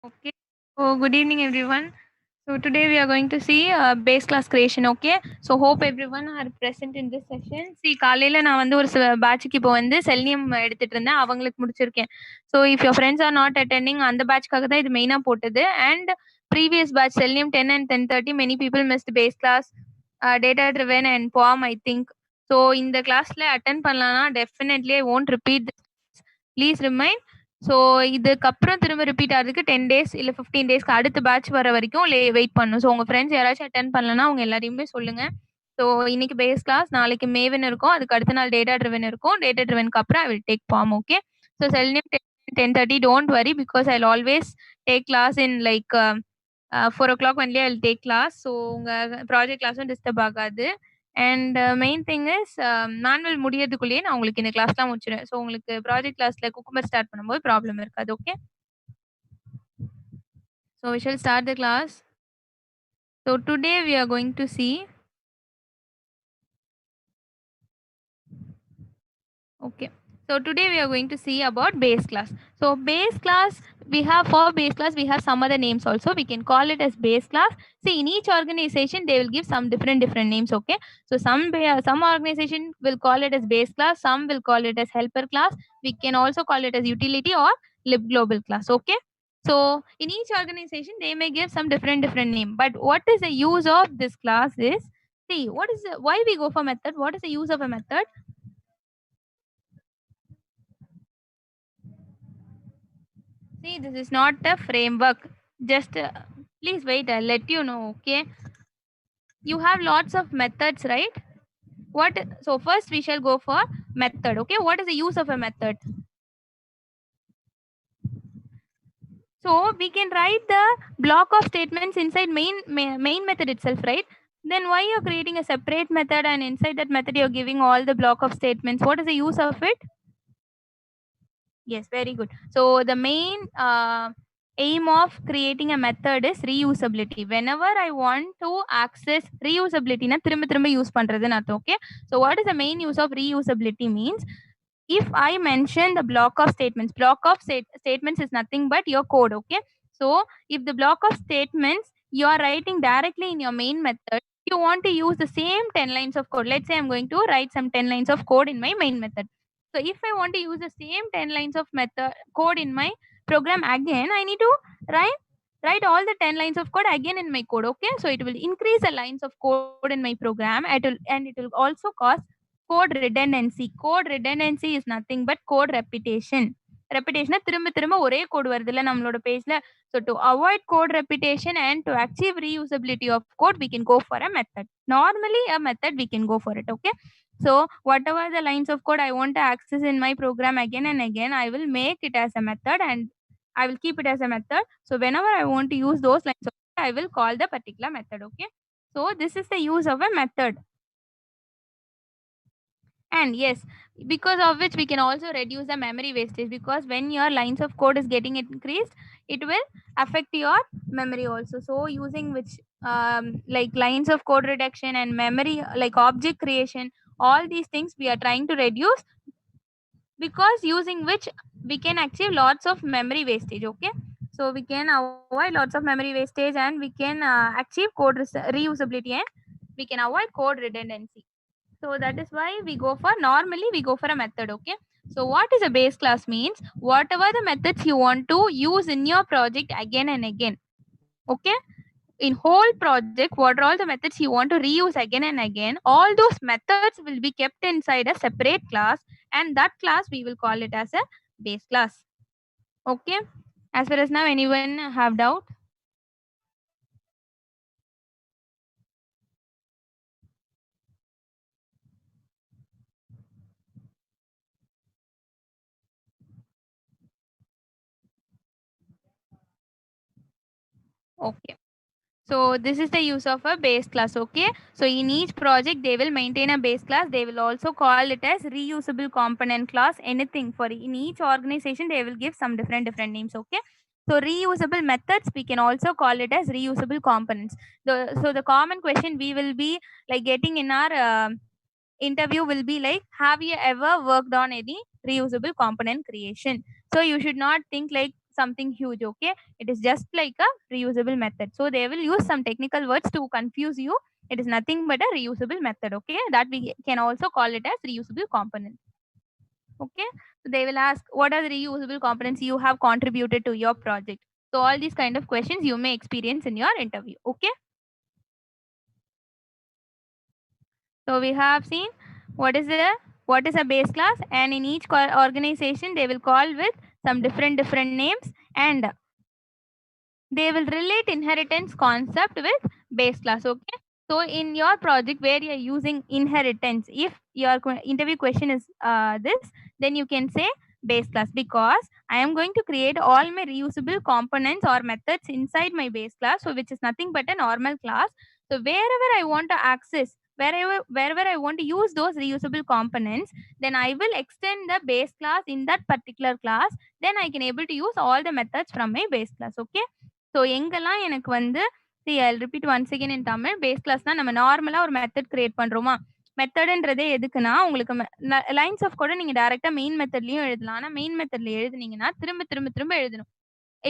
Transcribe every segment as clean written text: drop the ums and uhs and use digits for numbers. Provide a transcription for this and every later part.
Okay. So good evening, everyone. So today we are going to see base class creation. Okay. So hope everyone are present in this session. See, காலையில நான் வந்து ஒரு பேட்ச்க்கு இப்போ வந்து selenium எடுத்துட்டு இருந்தேன். அவங்களுக்கு முடிச்சிருக்கேன். So if your friends are not attending அந்த பேட்ச்க்காக தான் இது மெயினா போட்டது. And previous batch selenium 10 and 10:30 many people missed base class, data driven and POM I think. So இந்த கிளாஸ்ல அட்டென்ட் பண்ணலாம்னா definitely I won't repeat this. Please remind. So இதுக்கப்புறம் திரும்ப ரிப்பீட் ஆகிறதுக்கு 10 டேஸ் இல்லை 15 டேஸ்க்கு அடுத்த பேட்ச் வர வரைக்கும் வெயிட் பண்ணணும். ஸோ உங்கள் ஃப்ரெண்ட்ஸ் யாராச்சும் அட்டென்ட் பண்ணலன்னா அவங்க எல்லாரையுமே சொல்லுங்க. ஸோ இன்னைக்கு பேஸ் கிளாஸ், நாளைக்கு மேவன் இருக்கும், அதுக்கு அடுத்த நாள் டேட்டா ட்ரிவன் இருக்கும். டேட்டா ட்ரிவனுக்கு அப்புறம் I will take form. Okay. So selenium 10:30 don't worry because I always take class in like 4 o'clock only I will take class. So உங்கள் ப்ராஜெக்ட் கிளாஸும் டிஸ்டர்ப் ஆகாது. And main thing is manual முடியறதுக்குள்ளேயே நான் உங்களுக்கு இந்த கிளாஸ்லாம் முடிச்சிடுவேன். ஸோ உங்களுக்கு ப்ராஜெக்ட் கிளாஸ்ல குக்கும்பர் ஸ்டார்ட் பண்ணும்போது ப்ராப்ளம் இருக்காது. Okay. So we shall start the class. So today we are going to see. Okay. So today we are going to see about base class. So base class, we have for base class, we have some other names also. We can call it as base class. See, in each organization, they will give some different names. Okay. So some organization will call it as base class. Some will call it as helper class. We can also call it as utility or libglobal class. Okay. So in each organization, they may give some different name. But what is the use of this class is, see, why we go for method? What is the use of a method? See, this is not a framework. Just please wait, I'll let you know. Okay. You have lots of methods, right? So first we shall go for method. Okay. What is the use of a method? So we can write the block of statements inside main method itself, right? Then why you're creating a separate method and inside that method you're giving all the block of statements? What is the use of it? Yes, very good. So the main aim of creating a method is reusability. Whenever I want to access reusability, na திரும்ப திரும்ப use பண்றதுன்னு அர்த்தம். Okay. So what is the main use of reusability means? If I mention the block of statements is nothing but your code. Okay. So if the block of statements you are writing directly in your main method, you want to use the same 10 lines of code. Let's say I'm going to write some 10 lines of code in my main method. So if I want to use the same 10 lines of method code in my program again, I need to write all the 10 lines of code again in my code. Okay. So it will increase the lines of code in my program, and it will also cause code redundancy. Code redundancy is nothing but code repetition. Repetition திரும்ப திரும்ப ஒரே code வருதுல்ல நம்மளோட பேஜ்ல. So to avoid code repetition and to achieve reusability of code, we can go for a method. Normally a method we can go for it. Okay. So whatever the lines of code I want to access in my program again and again, I will make it as a method and I will keep it as a method. So whenever I want to use those lines of code, I will call the particular method. Okay. So this is the use of a method. And yes, because of which we can also reduce the memory wastage, because when your lines of code is getting increased, it will affect your memory also. So using which like lines of code reduction and memory, like object creation, all these things we are trying to reduce, because using which we can achieve lots of memory wastage. Okay. So we can avoid lots of memory wastage, and we can achieve code reusability, and we can avoid code redundancy. So that is why normally we go for a method. Okay. So what is a base class means? Whatever the methods you want to use in your project again and again. Okay. In whole project, what are all the methods you want to reuse again and again? All those methods will be kept inside a separate class, and that class we will call it as a base class. Okay. As far as now, anyone have doubt? Okay. So this is the use of a base class. Okay. So in each project, they will maintain a base class. They will also call it as reusable component class. Anything for in each organization, they will give some different names. Okay. So reusable methods, we can also call it as reusable components. So the common question we will be like getting in our interview will be like, have you ever worked on any reusable component creation? So you should not think like something huge. Okay, it is just like a reusable method. So they will use some technical words to confuse you. It is nothing but a reusable method. Okay, that we can also call it as reusable component. Okay, so they will ask what are the reusable components you have contributed to your project. So all these kind of questions you may experience in your interview. Okay, so we have seen what is a base class, and in each organization they will call with some different names, and they will relate inheritance concept with base class. Okay, so in your project where you are using inheritance, if your interview question is this, then you can say base class, because I am going to create all my reusable components or methods inside my base class, so which is nothing but a normal class. So wherever I want to access, wherever I want to use those reusable components, then I will extend the base class in that particular class. Then I can able to use all the methods from my base class. Okay, so எங்கெல்லாம் எனக்கு வந்து I'll repeat once again in Tamil. Base கிளாஸ்னா நம்ம normally ஒரு method create பண்றோமா? மெத்தடுன்றதே எதுக்குன்னா, உங்களுக்கு lines of கோட நீங்க டைரக்ட்டா மெயின் மெத்தட்லயும் எழுதலாம். ஆனா மெயின் மெத்தட்ல எழுதுனீங்கன்னா, திரும்ப திரும்ப திரும்ப எழுதணும்.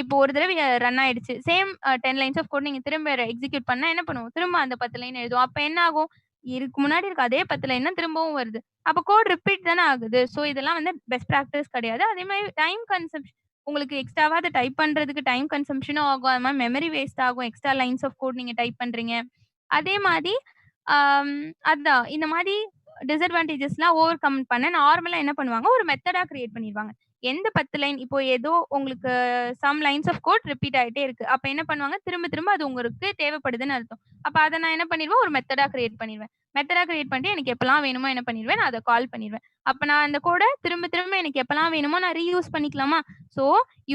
இப்போ ஒரு தடவை ரன் ஆயிடுச்சு. சேம் 10 லைன்ஸ் ஆஃப் கோட் நீங்க திரும்ப எக்ஸிக்யூட் பண்ணா என்ன பண்ணுவோம்? திரும்ப அந்த 10 லைன் எழுதுவோம். அப்ப என்ன ஆகும்? இதுக்கு முன்னாடி இருக்க அதே 10 லைன் தான் திரும்பவும் வருது. அப்ப கோட் ரிப்பீட் தானே ஆகுது. ஸோ இதெல்லாம் வந்து பெஸ்ட் பிராக்டிஸ் கிடையாது. அதே மாரி டைம் கன்சம்ப்ஷன், உங்களுக்கு எக்ஸ்ட்ராவா அத டைப் பண்றதுக்கு டைம் கன்சம்ப்ஷனும் ஆகும். அது மாரி மெமரி வேஸ்ட் ஆகும். எக்ஸ்ட்ரா லைன்ஸ் ஆஃப் கோட் நீங்க டைப் பண்றீங்க. அதே மாரி ஆம், அதான் இந்த மாரி டிஸ்அட்வான்டேஜஸ்லாம் ஓவர் கம் பண்ண நார்மலா என்ன பண்ணுவாங்க? ஒரு மெத்தடா கிரியேட் பண்ணிருவாங்க. எந்த 10 லைன் இப்போ ஏதோ உங்களுக்கு some lines of code repeat ஆயிட்டே இருக்கு. அப்ப என்ன பண்ணுவாங்க? திரும்ப திரும்ப அது உங்களுக்கு தேவைப்படுதுன்னு அர்த்தம். அப்ப அத நான் என்ன பண்ணிருவேன்? ஒரு மெத்தடா கிரியேட் பண்ணிருவேன். மெத்தடா கிரியேட் பண்ணிட்டு எனக்கு எப்பலாம் வேணுமோ என்ன பண்ணிருவேன்? நான் அத கால் பண்ணிருவேன். அப்ப நான் அந்த கோட திரும்ப திரும்ப எனக்கு எப்பலாம் வேணுமோ நான் ரீயூஸ் பண்ணிக்கலாமா? So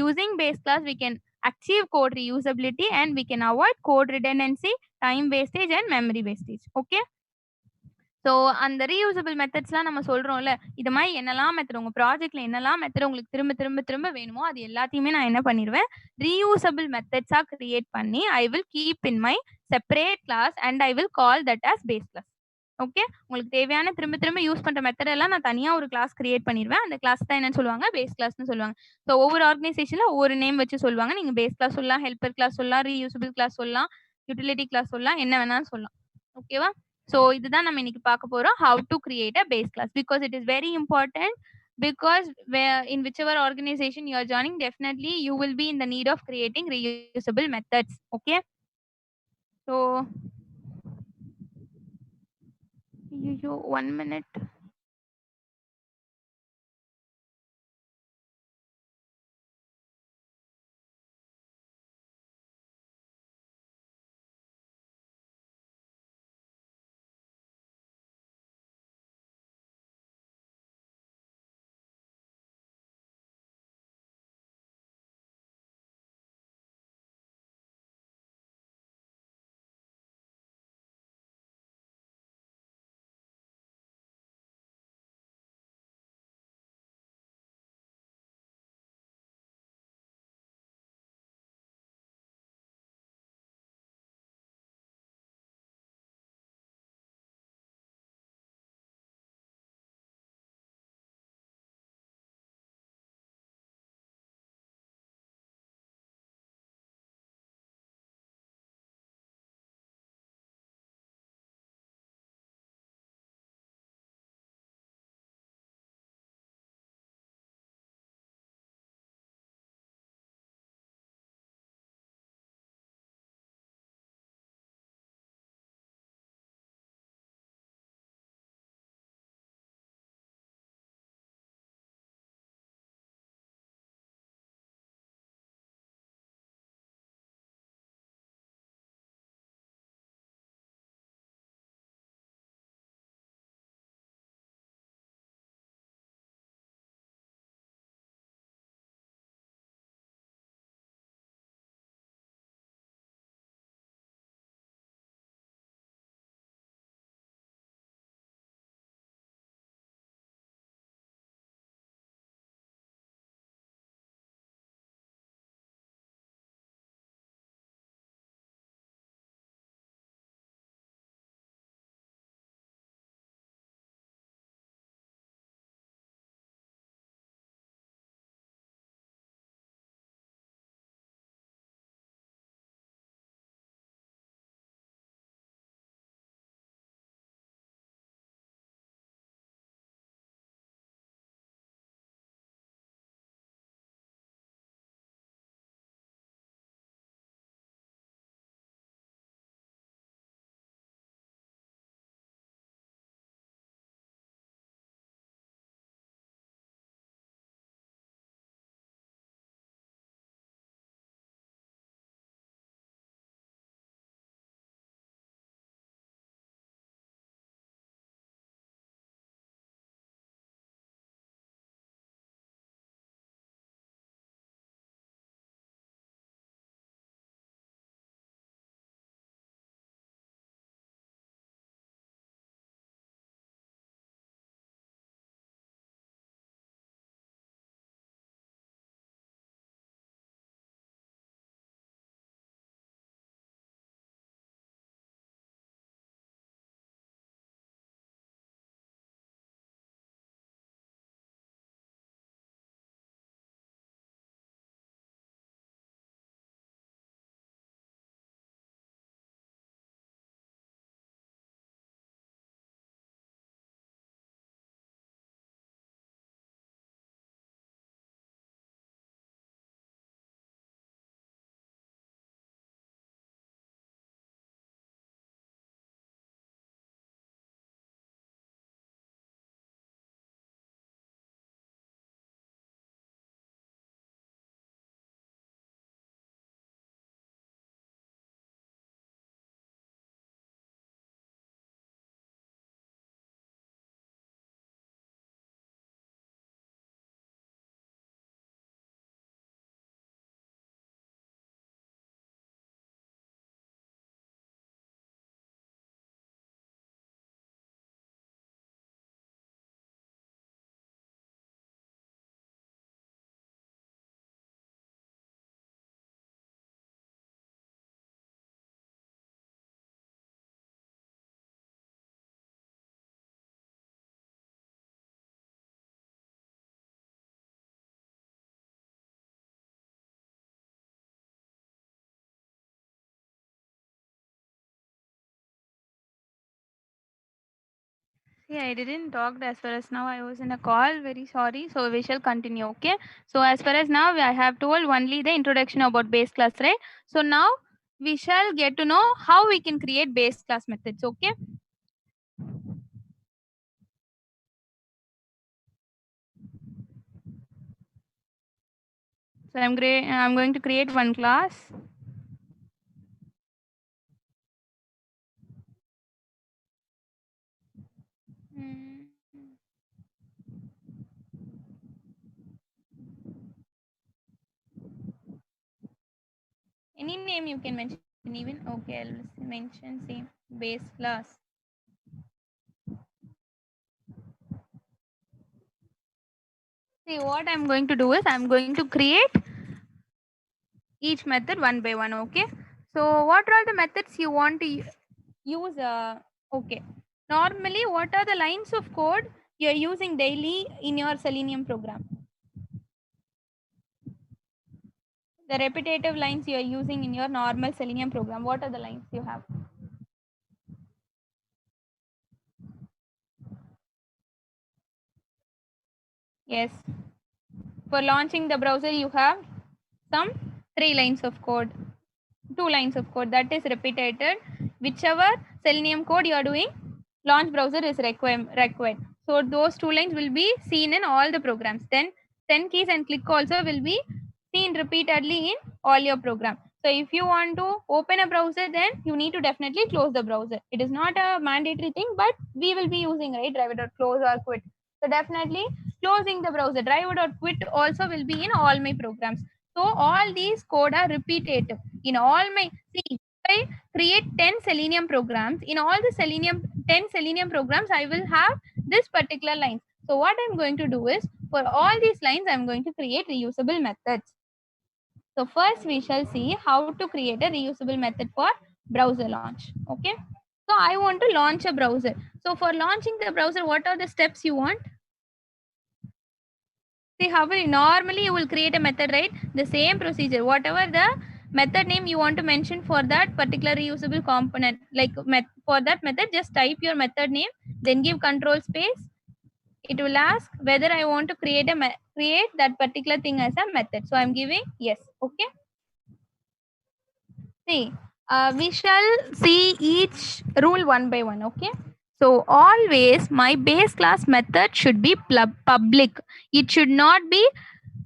using base class we can achieve code reusability and we can avoid code redundancy, time wastage and memory wastage. Okay, so அந்த ரீயூசபிள் மெத்தட்ஸ்லாம் நம்ம சொல்றோம்ல, இது மாரி என்னலாம் மெத்தட் உங்க ப்ராஜெக்ட்ல என்னலாம் மெத்தட் உங்களுக்கு திரும்ப திரும்ப திரும்ப வேணுமோ, அது எல்லாத்தையுமே நான் என்ன பண்ணிருவேன், ரீயூசபிள் மெத்தட்ஸா கிரியேட் பண்ணி, I will keep in my separate class and I will call that as base class. Okay, உங்களுக்கு தேவையான திரும்ப திரும்ப யூஸ் பண்ற மெத்தட் எல்லாம் நான் தனியா ஒரு கிளாஸ் கிரியேட் பண்ணிருவேன். அந்த கிளாஸ் தான் என்னன்னு சொல்லுவாங்க, பேஸ் கிளாஸ்னு சொல்லுவாங்க. ஸோ ஒவ்வொரு ஆர்கனைசேஷன்ல ஒவ்வொரு நேம் வச்சு சொல்லுவாங்க. நீங்க பேஸ் கிளாஸ் சொல்லலாம், ஹெல்ப்பர் கிளாஸ் சொல்லலாம், ரீயூசபிள் கிளாஸ் சொல்லலாம், யுட்டிலிட்டி கிளாஸ் சொல்லலாம், என்ன வேணாலும் சொல்லலாம். ஓகேவா? ஸோ இதுதான் நம்ம இன்னைக்கு பார்க்க போறோம், how to create a base class, because it is very important, because where in whichever organization you are joining, definitely you will be in the need of creating reusable methods. Okay, so 1 minute. Yeah, I didn't talk as far as now. I was in a call. Very sorry. So we shall continue. Okay. So as far as now, I have told only the introduction about base class, right? So now we shall get to know how we can create base class methods. Okay. So I'm going to create one class. Mm. Any name you can mention even. Okay, I'll mention same base class. See, what I'm going to do is I'm going to create each method one by one. Okay. So what are the methods you want to use? Okay. Normally, what are the lines of code you're using daily in your Selenium program? The repetitive lines you're using in your normal Selenium program. What are the lines you have? Yes. For launching the browser, you have some 3 lines of code, 2 lines of code that is repeated. Whichever Selenium code you are doing, launch browser is required. So those 2 lines will be seen in all the programs. Then 10 keys and click also will be seen repeatedly in all your program. So if you want to open a browser, then you need to definitely close the browser. It is not a mandatory thing, but we will be using right driver.close or quit. So definitely closing the browser. Driver.quit also will be in all my programs. So all these code are repetitive in all my see. I create 10 Selenium programs. In all the 10 Selenium programs, I will have this particular line. So what I'm going to do is for all these lines, I'm going to create reusable methods. So first we shall see how to create a reusable method for browser launch. Okay. So I want to launch a browser. So for launching the browser, what are the steps you want? See how normally you will create a method, right? The same procedure, whatever the method name you want to mention for that particular reusable component, like for that method, just type your method name, then give control space. It will ask whether I want to create that particular thing as a method. So I'm giving yes. Okay. See, we shall see each rule one by one. Okay. So always my base class method should be public. It should not be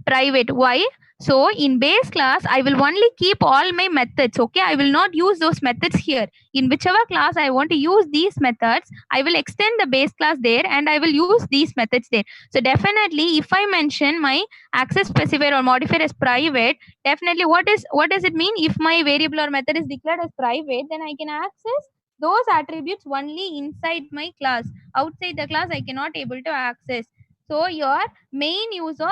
private. Why? So in base class, I will only keep all my methods. Okay. I will not use those methods here. In whichever class I want to use these methods, I will extend the base class there and I will use these methods there. So definitely if I mention my access specifier or modifier as private, definitely what does it mean? If my variable or method is declared as private, then I can access those attributes only inside my class. Outside the class, I cannot able to access. So your main use of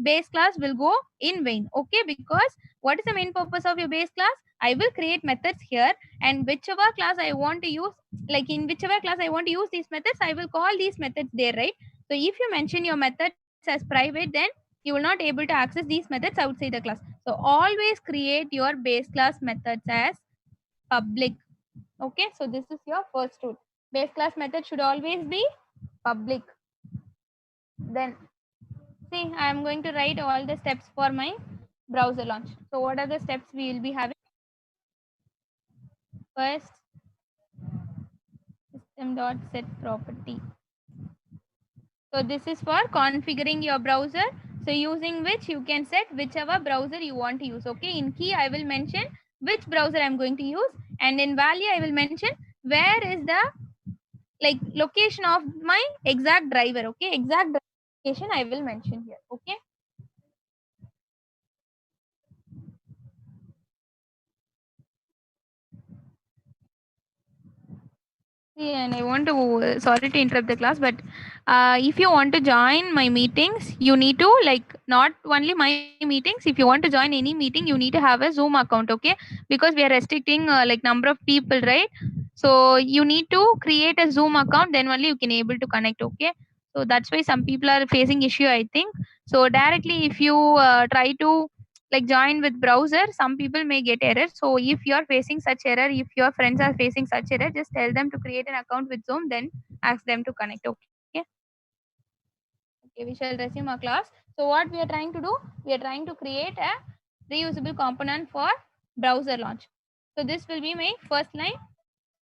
base class will go in vain. Okay, because what is the main purpose of your base class? I will create methods here, and whichever class I want to use, like in whichever class I want to use these methods, I will call these methods there, right? So if you mention your methods as private, then you will not able to access these methods outside the class. So always create your base class methods as public. Okay, so this is your first rule. Base class method should always be public. Then see, I am going to write all the steps for my browser launch. So what are the steps we will be having? First, system.set property. So this is for configuring your browser. So using which you can set whichever browser you want to use. Okay, in key I will mention which browser I'm going to use, and in value I will mention where is the like location of my exact driver. Okay, exact location I will mention here. Okay. Yeah, and I want to, sorry to interrupt the class, but if you want to join my meetings, you need to like not only my meetings. If you want to join any meeting, you need to have a Zoom account, okay? Because we are restricting like number of people, right? So you need to create a Zoom account, then only you can able to connect, okay? So that's why some people are facing issue, I think. So directly, if you try to like join with browser, some people may get error. So if you are facing such error, if your friends are facing such error, just tell them to create an account with Zoom, then ask them to connect. Okay, we shall resume our class. So what we are trying to do, we are trying to create a reusable component for browser launch. So this will be my first line.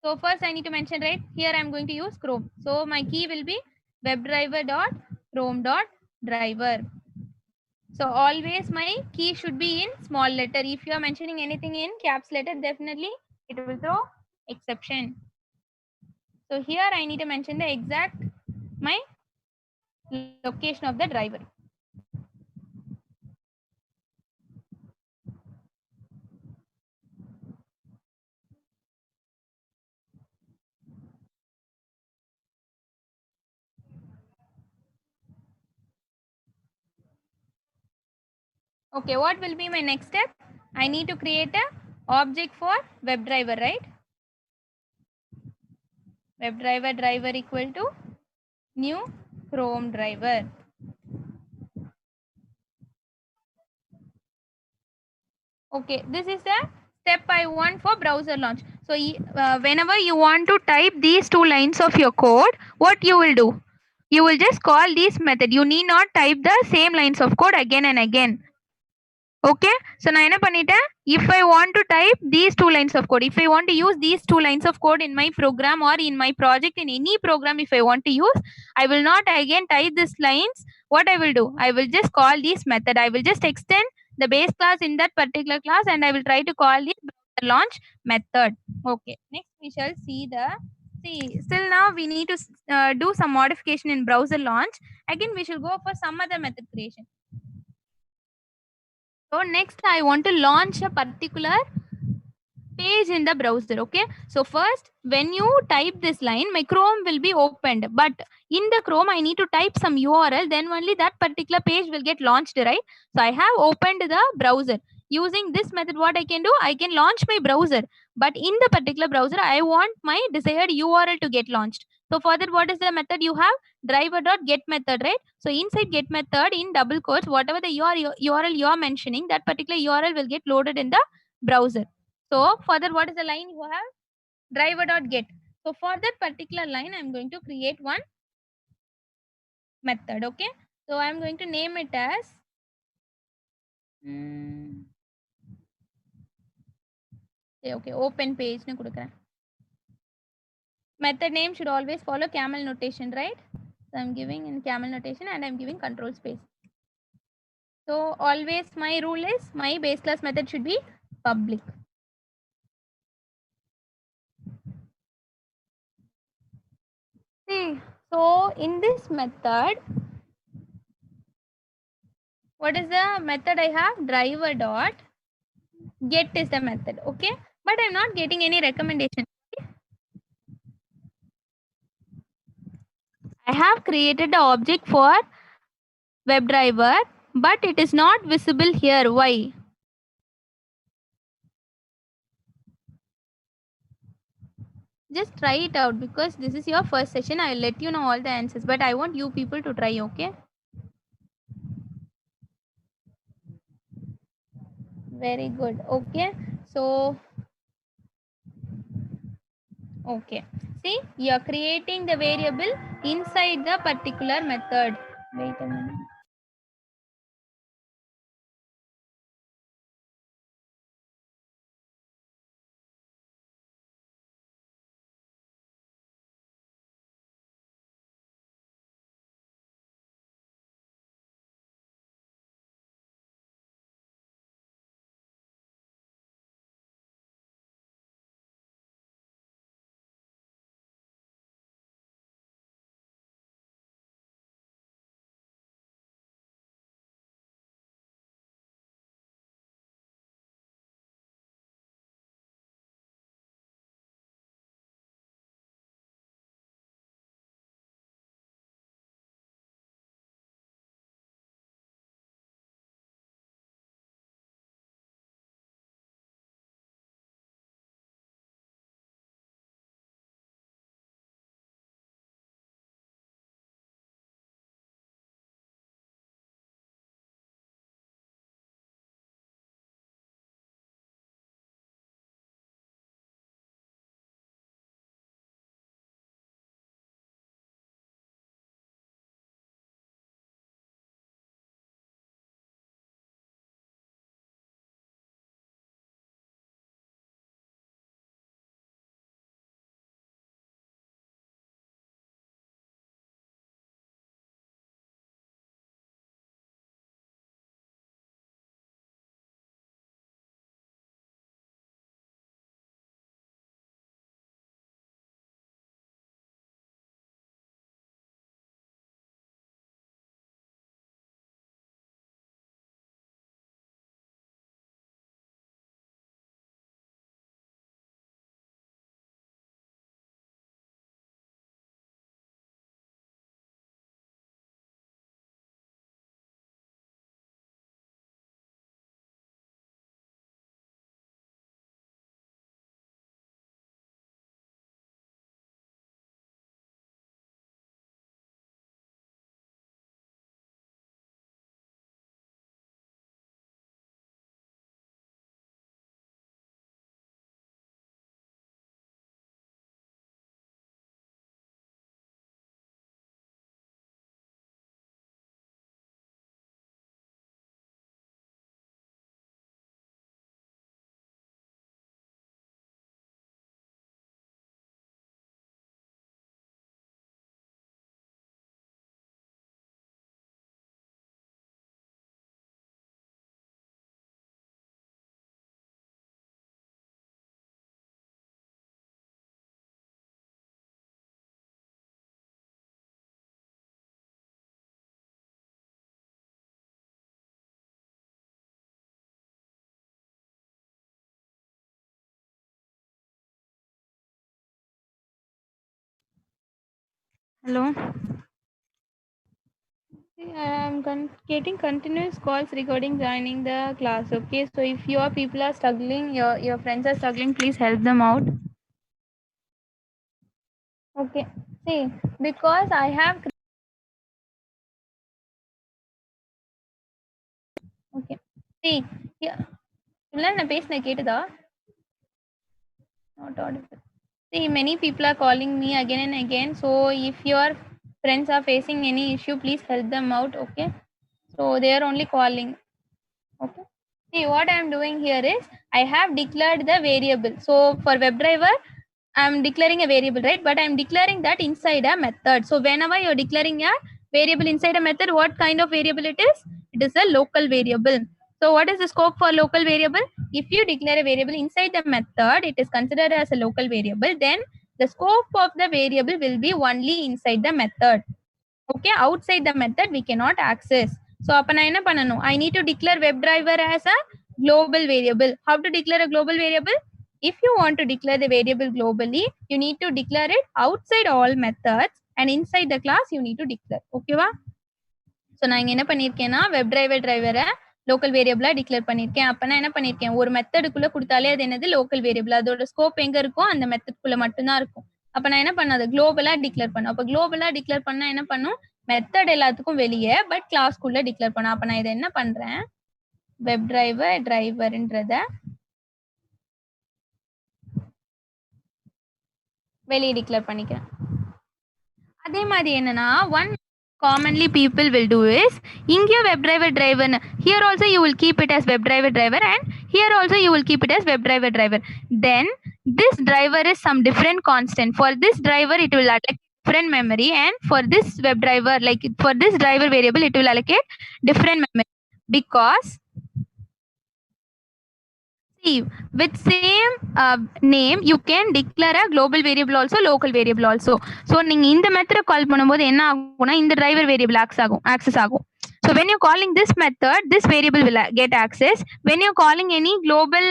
So first I need to mention, right here I'm going to use Chrome. So my key will be webdriver.chrome.driver. So always my key should be in small letter. If you are mentioning anything in caps letter, definitely it will throw exception. So here I need to mention the exact my location of the driver. Okay, what will be my next step? I need to create a object for WebDriver, right? WebDriver driver equal to new Chrome driver. Okay, this is the step I want for browser launch. So whenever you want to type these two lines of your code, what you will do? You will just call this method. You need not type the same lines of code again and again. Okay, so நான் என்ன பண்ணிட்டேன், if I want to type these two lines of code, if I want to use these two lines of code in my program or in my project, in any program, if I want to use, I will not again type these lines. What I will do, I will just call this method. I will just extend the base class in that particular class, and I will try to call it launch method. Okay, next we shall see still now we need to do some modification in browser launch. Again we shall go for some other method creation. So next I want to launch a particular page in the browser. Okay, so first when you type this line, my Chrome will be opened, but in the Chrome I need to type some URL, then only that particular page will get launched, right? So I have opened the browser. Using this method, what I can do, I can launch my browser, but in the particular browser I want my desired URL to get launched. So for that, what is the method you have? Driver.get method, right? So inside get method, in double quotes, whatever the URL you are mentioning, that particular URL will get loaded in the browser. So for that, what is the line you have? Driver.get. So for that particular line, I'm going to create one method. Okay, so I'm going to name it as okay, open page. Method name should always follow camel notation, right? So I'm giving in camel notation and I'm giving control space. So always my rule is my base class method should be public. See, so in this method, what is the method I have? Driver dot get is the method. Okay, but I'm not getting any recommendation. I have created the object for WebDriver, but it is not visible here. Why? Just try it out, because this is your first session. I'll let you know all the answers, but I want you people to try. Okay, very good. Okay, so okay, see, you're creating the variable inside the particular method. Wait a minute. Hello. I'm getting continuous calls regarding joining the class. Okay, so if your people are struggling, your friends are struggling, please help them out. Okay. See, because I have. Okay. See, yeah. இல்ல நான் பேசுனேன் கேட்டுதா? Not audible. See, many people are calling me again and again. So if your friends are facing any issue, please help them out. Okay. So they are only calling. Okay. See, what I am doing here is I have declared the variable. So for WebDriver, I am declaring a variable, right? But I am declaring that inside a method. So whenever you're declaring a variable inside a method, what kind of variable it is? It is a local variable. So what is the scope for local variable? If you declare a variable inside the method, it is considered as a local variable. Then the scope of the variable will be only inside the method. Okay, outside the method we cannot access. So அப்ப நான் என்ன பண்ணணும்? I need to declare WebDriver as a global variable. How to declare a global variable? If you want to declare the variable globally, you need to declare it outside all methods and inside the class you need to declare. Okay வா? So நான் இங்கே என்ன பண்ணியிருக்கேன்னா டிரைவரை local வேரியபிளா declare பண்ணியிருக்கேன். அப்போ நான் என்ன பண்ணியிருக்கேன், ஒரு மெத்தடுக்குள்ள கொடுத்தாலே அது என்னது லோக்கல் வேரியபிள். அதோட ஸ்கோப் எங்க இருக்கும், அந்த மெத்தட்குள்ள மட்டும்தான் இருக்கும். அப்போ நான் என்ன பண்ணது, குளோபலா டிக்ளேர் பண்ணேன். அப்போ குளோபலா டிக்ளேர் பண்ணா என்ன பண்ணும், மெத்தட் எல்லாத்துக்கும் வெளியே பட் கிளாஸ்க்குள்ள டிக்ளேர் பண்ண. அப்போ நான் இதை என்ன பண்றேன், வெப் டிரைவர்ன்றத வெளியே டிக்ளேர் பண்ணிக்கிறேன். அதே மாதிரி என்னன்னா one commonly people will do is இங்கே WebDriver driver, here also you will keep it as WebDriver driver and here also you will keep it as WebDriver driver. Then this driver is some different constant. For this driver it will allocate different memory, and for this WebDriver, like for this driver variable, it will allocate different memory. Because see, with same name you can declare a global variable also, local variable also. So நீங்க இந்த method கால் பண்ணும்போது என்ன ஆகும்னா, இந்த driver variable access ஆகும். So when you're calling this method, this variable will get access. When you're calling any global,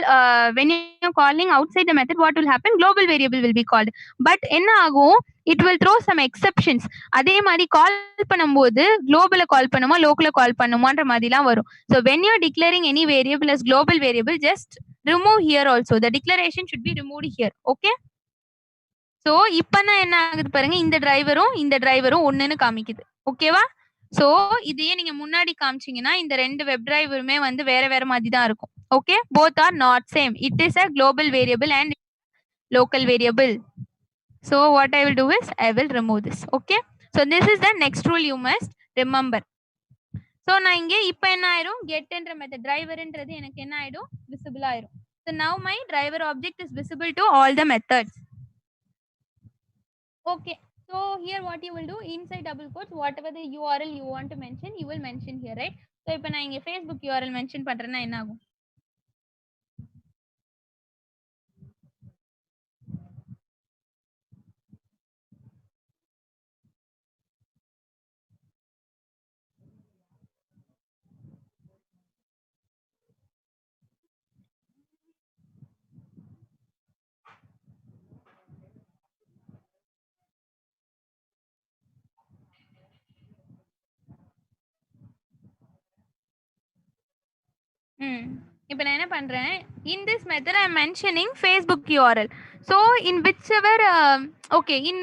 when you're calling outside the method, what will happen, global variable will be called. But என்ன ஆகும், it will throw some exceptions. அதே மாதிரி கால் பண்ணும்போது குளோபல கால் பண்ணுமா லோக்கல கால் பண்ணுமான்ற மாதிரிலாம் வரும். So when you're declaring any variable as global variable, just remove here also. The declaration should be removed here. Okay. So இப்போ நான் என்ன ஆகுது பாருங்க, இந்த டிரைவரும் ஒண்ணுன்னு காமிக்குது. ஓகேவா? சோ இதையே நீங்க முன்னாடி காமிச்சீங்கன்னா இந்த ரெண்டு வெப் டிரைவருமே வந்து வேற வேற மாதிரி தான் இருக்கும். Okay, both are not same. It is a global variable and local variable. So what I will do is I will remove this. Okay, so this is the next rule you must remember. So நான் இங்கே இப்போ என்ன ஆயிரும், கெட்ன்ற method டிரைவர்ன்றது எனக்கு என்ன ஆயிடும், visible ஆயிரும். So now my driver object is visible to all the methods. Okay, so here what you will do, inside double quotes whatever the URL you want to mention, you will mention here, right? So இப்போ நான் இங்க Facebook URL mention பண்றேன்னா என்ன ஆகும், இப்போ நான் என்ன பண்றேன், in this method I am mentioning Facebook URL. So in whichever okay, in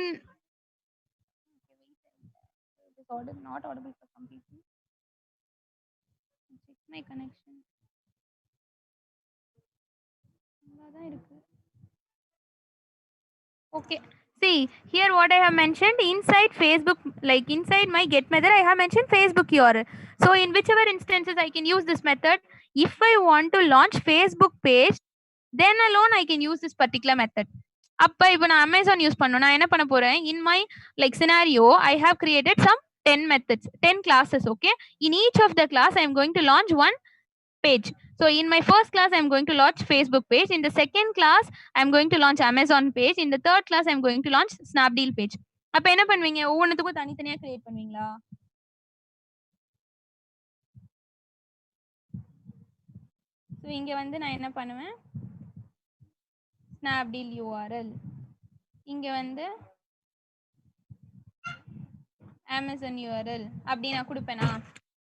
it is order not audible for some people. Check my connection. தான் இருக்கு. Okay, see here what I have mentioned inside Facebook, like inside my get method I have mentioned Facebook URL. So in whichever instances I can use this method. If I want to launch Facebook page, then alone I can use this particular method. அப்ப இப்போ நான் Amazon use பண்ணணும், நான் என்ன பண்ண போறேன், in my like scenario I have created some 10 methods, 10 classes. Okay, in each of the class I am going to launch one page. So in my first class I am going to launch Facebook page, in the second class I am going to launch Amazon page, in the third class I am going to launch Snapdeal page. அப்ப என்ன பண்ணுவீங்க, ஒவ்வொன்றுத்துக்கும் தனித்தனியா create பண்ணுவீங்களா? So இங்க வந்து நான் என்ன பண்ணுவேன், Snapdeal URL, இங்க வந்து Amazon URL அப்படி நான் கொடுப்பேனா?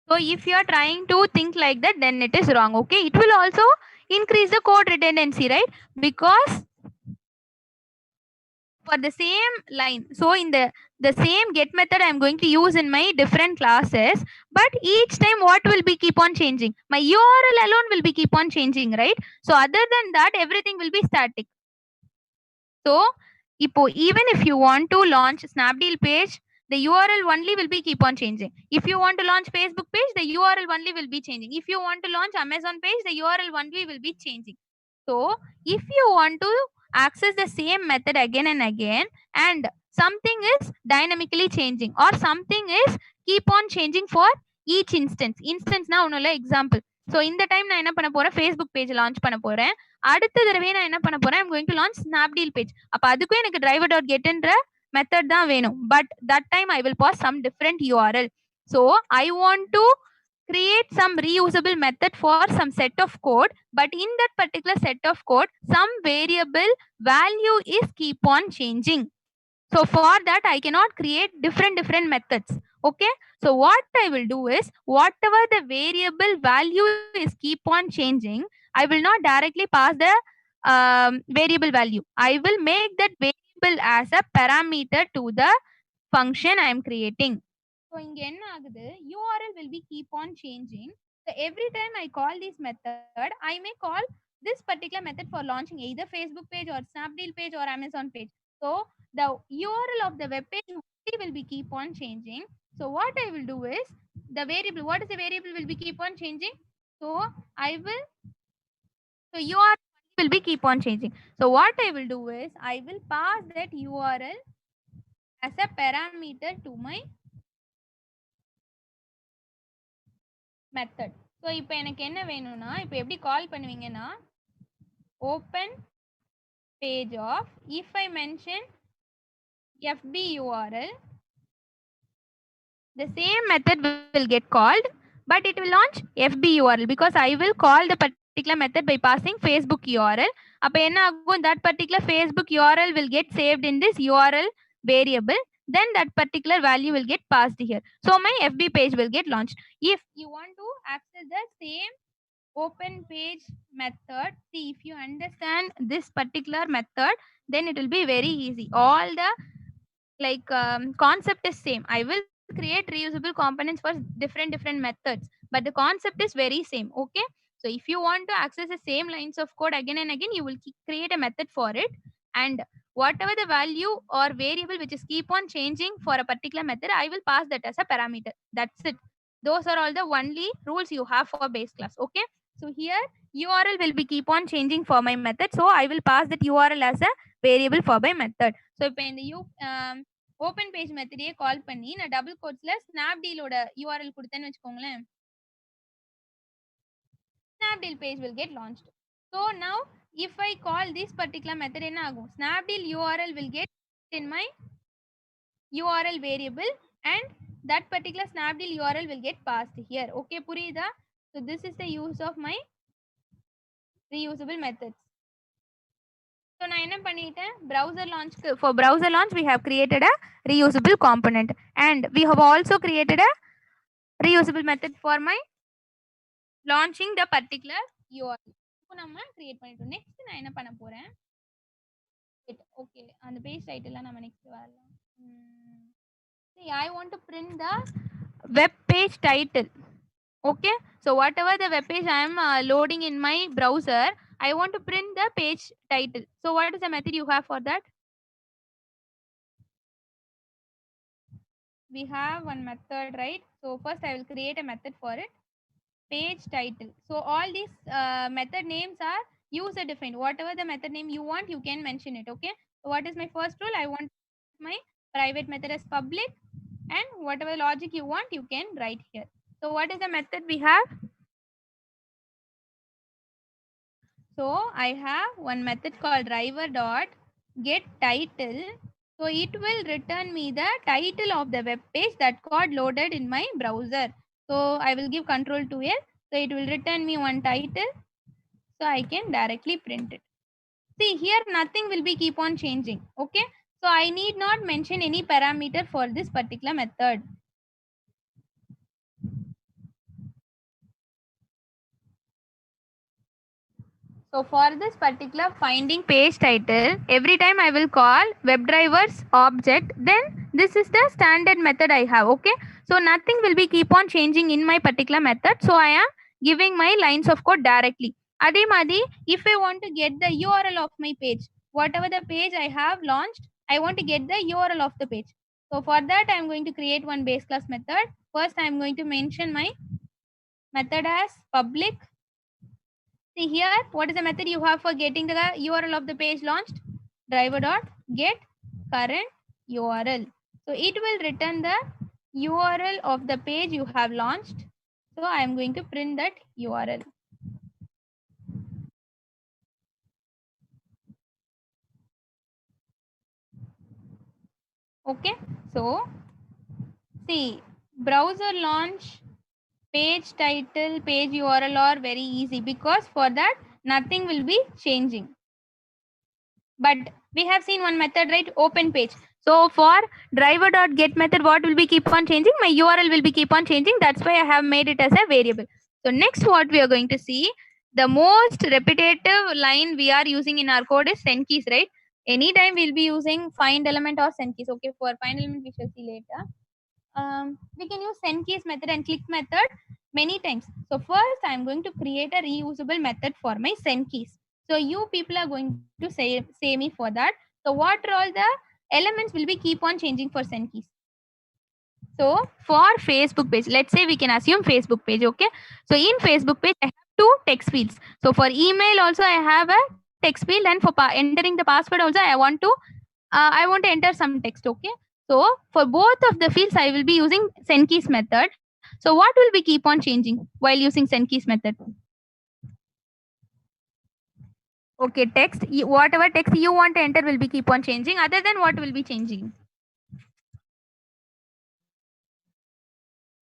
So if you are trying to think like that, then it is wrong. Okay, it will also increase the code redundancy, right? Because for the same line, so in the same get method I'm going to use in my different classes, but each time what will be keep on changing? My URL alone will be keep on changing, right? So other than that, everything will be static. So even if you want to launch Snapdeal page, the URL only will be keep on changing. If you want to launch Facebook page, the URL only will be changing. If you want to launch Amazon page, the URL only will be changing. So if you want to access the same method again and again, and something is dynamically changing or something is keep on changing for each instance now only example. So in the time நான் என்ன பண்ண போறேன், Facebook page launch பண்ண போறேன். அடுத்த தடவை நான் என்ன பண்ண போறேன், I'm going to launch Snapdeal page. அப்ப அதுக்கும் எனக்கு driver.getன்ற method தான் வேணும். But that time I will pass some different URL. So I want to create some reusable method for some set of code, but in that particular set of code, some variable value is keep on changing. So for that, I cannot create different methods. Okay. So what I will do is, whatever the variable value is keep on changing, I will not directly pass the variable value. I will make that variable as a parameter to the function I am creating. So இங்க என்ன ஆகுது, URL will be keep on changing. So every time I call this method, I may call this particular method for launching either Facebook page or Snapdeal page or Amazon page. So the URL of the web page will be keep on changing. So what I will do is, the variable, what is the variable will be keep on changing? So URL will be keep on changing. So what I will do is, I will pass that URL as a parameter to my method. So இப்போ எனக்கு என்ன வேணும்னா, இப்போ எப்படி கால் பண்ணுவீங்கன்னா, open page of, if I mention FB URL, the same method will get called, but it will launch FB URL because I will call the particular method by passing Facebook URL. அப்ப என்ன ஆகும், that particular Facebook URL will get saved in this URL variable. Then that particular value will get passed here. So my FB page will get launched. If you want to access the same open page method, see, if you understand this particular method, then it will be very easy. All the concept is same. I will create reusable components for different methods, but the concept is very same. Okay. So if you want to access the same lines of code again and again, you will create a method for it, and whatever the value or variable which is keep on changing for a particular method, I will pass that as a parameter. That's it. Those are all the only rules you have for base class. Okay. So here URL will be keep on changing for my method. So I will pass that URL as a variable for my method. So இப்போ இந்த open page method கால் பண்ணி நான் double கோட்ஸ்ல Snapdeal ஓட URL கொடுத்தேன்னு வச்சுக்கோங்களேன், Snapdeal page will get launched. So now if I call this particular method, என்ன ஆகும், Snapdeal URL will get in my URL variable, and that particular Snapdeal URL will get passed here. Okay, புரியுதா? So this is the use of my reusable methods. So நான் என்ன பண்ணிட்டேன், browser launch, for browser launch we have created a reusable component, and we have also created a reusable method for my launching the particular URL. இப்போ நம்ம create பண்ணிட்டோம். Next நான் என்ன பண்ண போறேன், okay, அந்த page title நம்ம next வரலாம். See, I want to print the web page title. Okay, so whatever the web page I am loading in my browser, I want to print the page title. So what is the method you have for that? We have one method, right? So first I will create a method for it, page title. So all these method names are user defined. Whatever the method name you want, you can mention it. Okay, so what is my first rule? I want my private method as public, and whatever logic you want, you can write here. So what is the method we have? So I have one method called driver.getTitle. So it will return me the title of the web page that got loaded in my browser. So I will give control to it. So it will return me one title. So I can directly print it. See, here nothing will be keep on changing. Okay. So I need not mention any parameter for this particular method. So for this particular finding page title, every time I will call WebDrivers object, then this is the standard method I have. Okay. So nothing will be keep on changing in my particular method. So I am giving my lines of code directly. Ademadi, if I want to get the URL of my page, whatever the page I have launched, I want to get the URL of the page. So for that, I am going to create one base class method. First, I am going to mention my method as public. See here, what is the method you have for getting the URL of the page launched? Driver dot get current URL. So it will return the URL of the page you have launched. So I am going to print that URL. Okay. So see, browser launch, page title, page URL are very easy because for that nothing will be changing. But we have seen one method, right? Open page. So for driver.get method, what will be keep on changing? My URL will be keep on changing. That's why I have made it as a variable. So next what we are going to see, the most repetitive line we are using in our code is send keys, right? Anytime we'll be using find element or send keys. Okay, for find element we shall see later. We can use send keys method and click method many times. So first I'm going to create a reusable method for my send keys. So you people are going to say me for that. So what are all the elements will be keep on changing for send keys? So for Facebook page, let's say we can assume Facebook page. Okay. So in Facebook page, I have two text fields. So for email also I have a text field, and for entering the password also I want to enter some text. Okay. So for both of the fields, I will be using send keys method. So what will be keep on changing while using send keys method? Okay, text, whatever text you want to enter will be keep on changing. Other than what will be changing?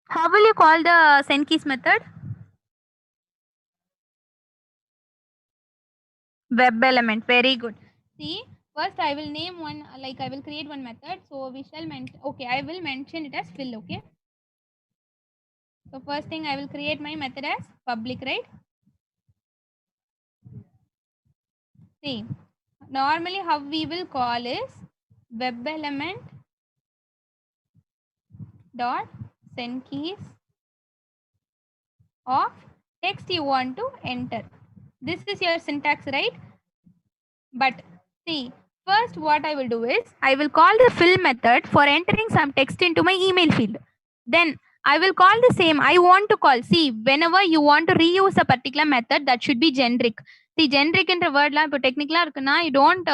How will you call the send keys method? Web element. Very good. See, first I will name one, like I will create one method. So we shall mention, okay, I will mention it as fill. Okay. So first thing I will create my method as public, right? See, normally how we will call is web element dot send keys of text you want to enter. This is your syntax, right? But see, first what I will do is I will call the fill method for entering some text into my email field. Then I will call the same. I want to call. See, whenever you want to reuse a particular method, that should be generic. See, generic என்ற வேர்ட்லாம் இப்போ டெக்னிக்கலா இருக்குன்னா you don't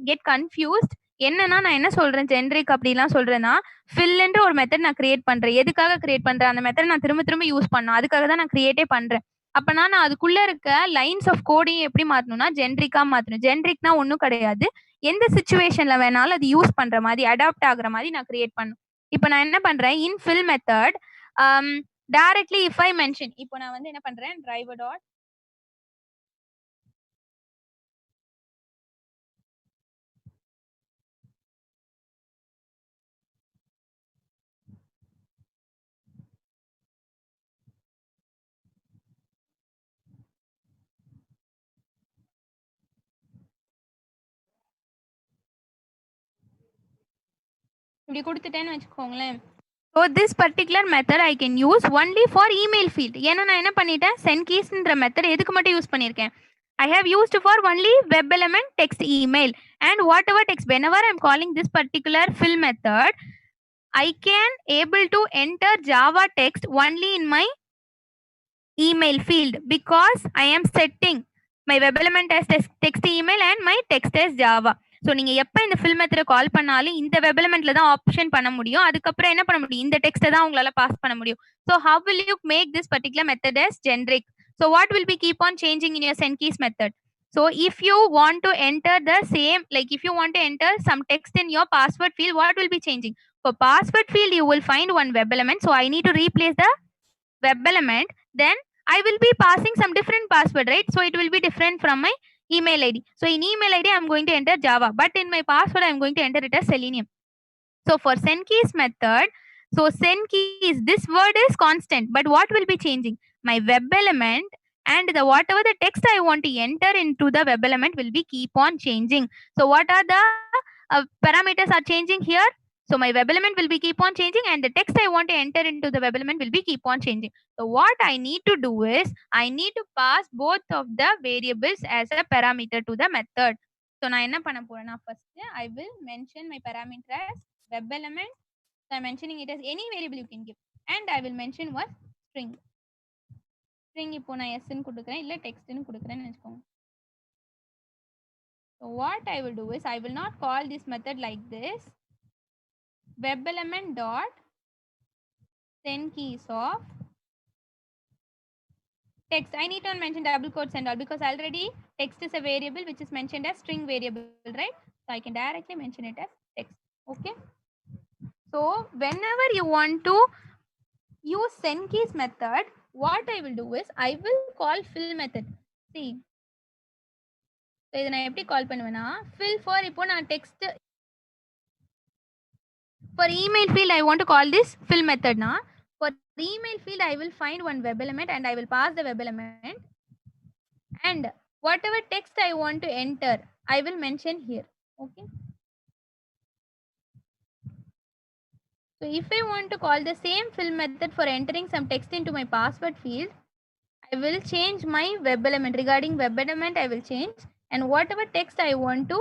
get confused. என்னன்னா நான் என்ன சொல்றேன் generic அப்படிலாம் சொல்றேன்னா ஃபில்ன்ற ஒரு மெத்தட் நான் கிரியேட் பண்றேன். எதுக்காக கிரியேட் பண்றேன்? அந்த மெத்தட் நான் திரும்ப திரும்ப யூஸ் பண்ணணும். அதுக்காக தான் நான் கிரியேட்டே பண்றேன். அப்பனா நான் அதுக்குள்ள இருக்க லைன்ஸ் ஆஃப் கோடையும் எப்படி மாத்தணும்னா ஜென்ரிக்கா மாத்தணும். ஜென்ரிக்னா ஒன்றும் கிடையாது. எந்த சுச்சுவேஷன்ல வேணாலும் அது யூஸ் பண்ற மாதிரி அடாப்ட் ஆகுற மாதிரி நான் கிரியேட் பண்ணணும். இப்போ நான் என்ன பண்றேன் in fill method directly if I mention, இப்போ நான் வந்து என்ன பண்றேன் டிரைவர் டாட் இப்படி கொடுத்துட்டேன்னு வச்சுக்கோங்களேன். So this particular method I can use only for email field. ஏன்னா நான் என்ன பண்ணிட்டேன் send keysன்ற method எதுக்கு மட்டும் யூஸ் பண்ணியிருக்கேன்? I have used for only web element text email, and whatever text, whenever I'm calling this particular fill method, I can able to enter Java text only in my email field because I am setting my web element as text email and my text as Java. So நீங்க எப்ப இந்த fill மெத்தட கால் பண்ணாலும் இந்த web எலிமெண்ட்ல தான் option பண்ண முடியும். அதுக்கப்புறம் என்ன பண்ண முடியும்? இந்த டெக்ஸ்ட்டை தான் உங்களால பாஸ் பண்ண முடியும். So how will you make this particular method as generic? So what will be keep on changing in your send keys method? So if you want to enter the same, like if you want to enter some text in your password field, what will be changing? For password field, you will find one web element. So I need to replace the web element. Then I will be passing some different password, right? So it will be different from my email ID. So in email ID, I'm going to enter Java, but in my password, I'm going to enter it as Selenium. So for send keys method, so send keys, this word is constant, but what will be changing? My web element and the whatever the text I want to enter into the web element will be keep on changing. So what are the parameters are changing here? So my web element will be keep on changing, and the text I want to enter into the web element will be keep on changing. So what I need to do is I need to pass both of the variables as a parameter to the method. So நான் என்ன பண்ண போறேன்னா first I will mention my parameter as web element. So I'm mentioning it as any variable you can give, and I will mention what string. String இப்போ நான் s ன்னு கொடுக்கிறேன் இல்ல text ன்னு கொடுக்கிறேன்னு வெச்சுக்கோங்க. So what I will do is I will not call this method like this. Web element dot send keys of text. I need to mention double quotes and all because already text is a variable which is mentioned as string variable, right? So I can directly mention it as text. Okay. So whenever you want to use send keys method, what I will do is I will call fill method. See. So இதை நான் எப்படி கால் பண்ணுவேன்னா fill for இப்போ நான் text for email field I want to call this fill method na. For email field I will find one web element and I will pass the web element, and whatever text I want to enter I will mention here. Okay. So if I want to call the same fill method for entering some text into my password field, I will change my web element. Regarding web element I will change, and whatever text I want to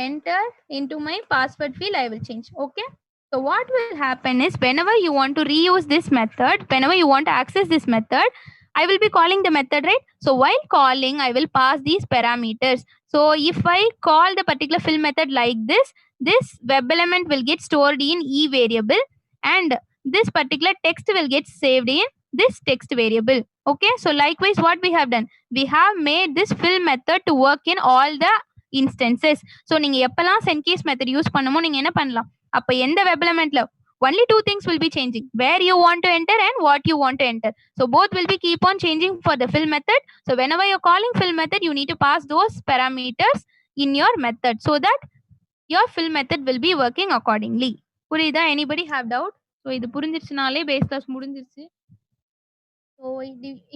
enter into my password field I will change. Okay. So what will happen is whenever you want to reuse this method, whenever you want to access this method, I will be calling the method, right? So while calling I will pass these parameters. So if I call the particular fill method like this web element will get stored in e variable, and this particular text will get saved in this text variable. Okay. So likewise what we have done, we have made this fill method to work in all the instances. So நீங்க எப்பலாம் send keys method use பண்ணுமோ நீங்க என்ன பண்ணலாம், அப்ப எந்த web elementல only two things will be changing, where you want to enter and what you want to enter. So both will be keep on changing for the fill method. So whenever you're calling fill method you need to pass those parameters in your method so that your fill method will be working accordingly. புரியுதா? Anybody have doubt? So இது புரிஞ்சிருச்சுனாலே base class முடிஞ்சிருச்சு. So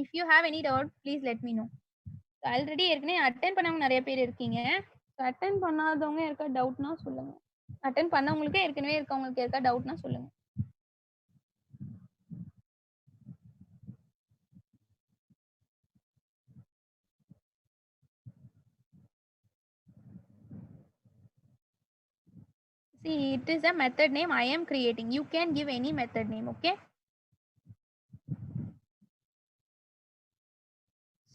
if you have any doubt please let me know. Already ஏற்கனவே attend பண்ணவங்க நிறைய பேர் இருக்கீங்க. Attend பண்ணாதவங்க இருக்க டவுட்னா சொல்லுங்க. அட்டென்ட் பண்ணவங்களுக்கு ஏற்கனவே இருக்கவங்களுக்கு இருக்க டவுட்னா சொல்லுங்க. See, it is a method name I am creating. You can give any method name, okay?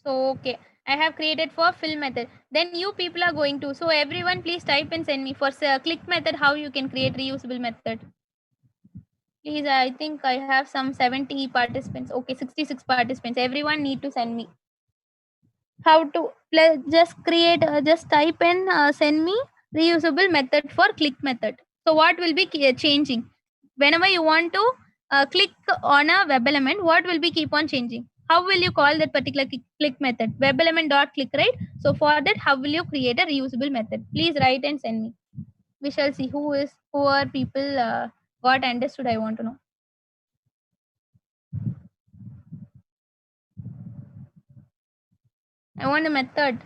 So, okay. I have created for fill method. Then you people are going to. So everyone please type and send me for click method how you can create reusable method. Please, I think I have some 70 participants. Okay, 66 participants. Everyone need to send me. How to just create, just type and send me reusable method for click method. So what will be changing? Whenever you want to click on a web element, what will be keep on changing? How will you call that particular click method? Web element dot click, right? So for that, how will you create a reusable method? Please write and send me. We shall see who are people got understood. I want to know. I want a method.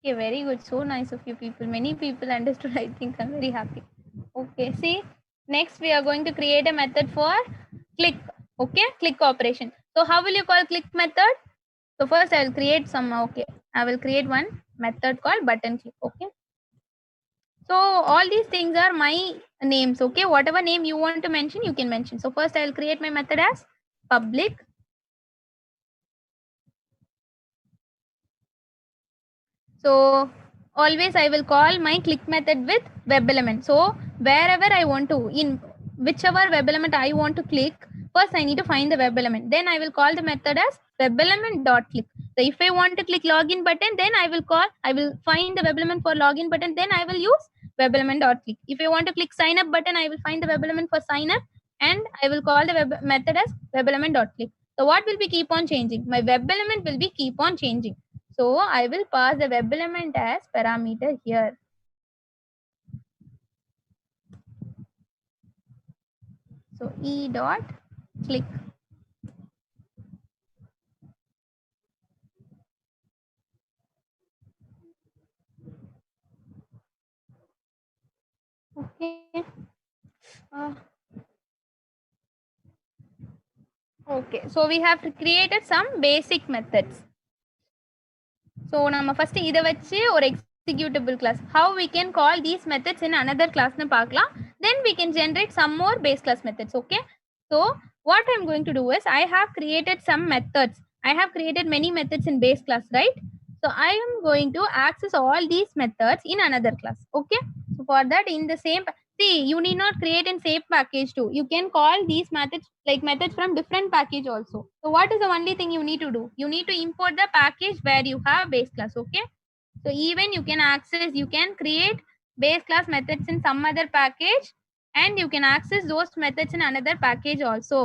Okay, very good. So nice of you people. Many people understood. I think I'm very happy. Okay, see, next we are going to create a method for click. Okay, click operation. So how will you call click method? So first I will create some. Okay, I will create one method called button click. Okay. So all these things are my names. Okay, whatever name you want to mention, you can mention. So first I will create my method as public. So always I will call my click method with web element. So wherever I want to, in whichever web element I want to click, first I need to find the web element. Then I will call the method as web element dot click. So if I want to click login button, then I will find the web element for login button, then I will use web element.click. If I want to click sign up button, I will find the web element for sign up and I will call the web method as web element.click. So what will be keep on changing? My web element will be keep on changing. So I will pass the web element as parameter here. So e dot click. Okay. Okay. So we have created some basic methods. So நம்ம first இத வச்சு ஒரு executable class. How we can call these methods in another class னு பார்க்கலாம். Then we can generate some more base class methods. Okay. So what I'm going to do is I have created some methods. I have created many methods in base class, right? So I am going to access all these methods in another class. Okay. So for that in the same, see, you need not create in same package too. You can call these methods like methods from different package also. So what is the only thing you need to do? You need to import the package where you have base class. Okay. So even you can access, you can create base class methods in some other package and you can access those methods in another package also.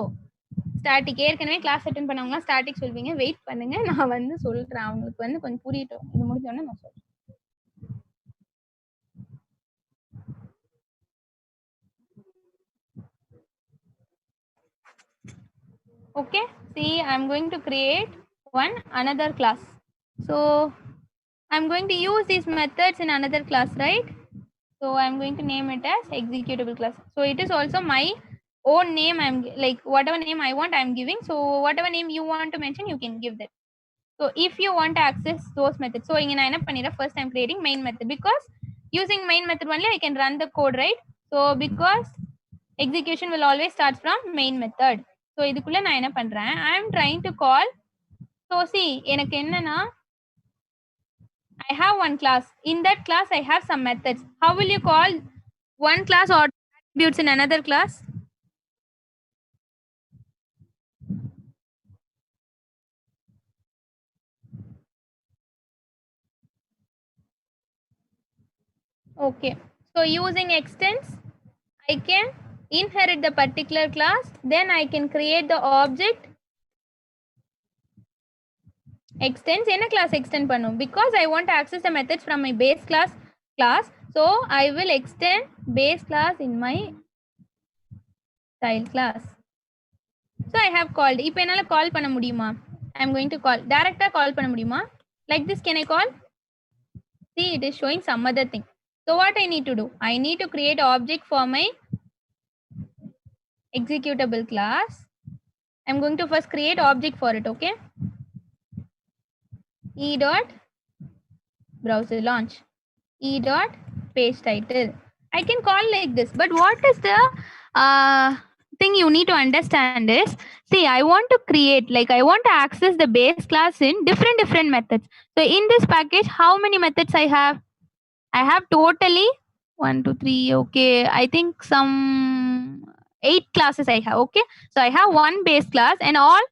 Static ஏற்கனவே class attend பண்ணவங்க static சொல்வீங்க, wait பண்ணுங்க, நான் வந்து சொல்றேன், அவங்களுக்கு வந்து கொஞ்சம் புரியட்டும். இது முடிஞ்சோடனே நான் சொல்றேன். Okay, see, I'm going to create another class. So I'm going to use these methods in another class, right? So I'm going to name it as executable class. So it is also my own name. I'm like whatever name I want, I'm giving. So whatever name you want to mention, you can give that. So if you want to access those methods, so in first I'm creating main method because using main method only I can run the code, right? So because execution will always start from main method. So இதுக்குள்ள நான் என்ன பண்றேன், I am trying to call. So see, எனக்கு என்னன்னா, I have one class. In that class, I have some methods. How will you call one class or attributes in another class? Okay. So using extends, I can inherit the particular class. Then I can create the object. Extends in a class extend பண்ணும் because I want to access the methods from my base class. So I will extend base class in my child class. So I have called. இப்போ என்னால கால் பண்ண முடியுமா? I am going to call. Directly call பண்ண முடியுமா? Like this can I call? See, it is showing some other thing. So what I need to do? I need to create object for my executable class. I'm going to first create object for it, okay? E dot browser launch. E dot page title. I can call like this, but what is the thing you need to understand is, see, I want to create, like I want to access the base class in different methods. So in this package, how many methods I have? I have totally 1, 2, 3. Okay, I think some 8 classes I have. Okay, so I have one base class and all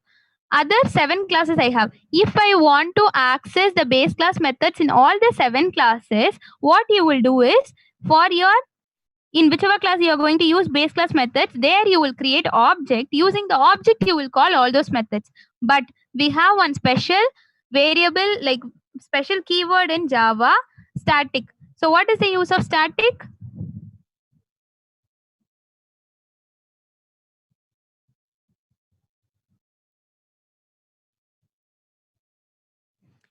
other 7 classes I have. If I want to access the base class methods in all the 7 classes, what you will do is, for your in whichever class you are going to use base class methods, there you will create object. Using the object, you will call all those methods. But we have one special variable, like special keyword in Java, static. So what is the use of static?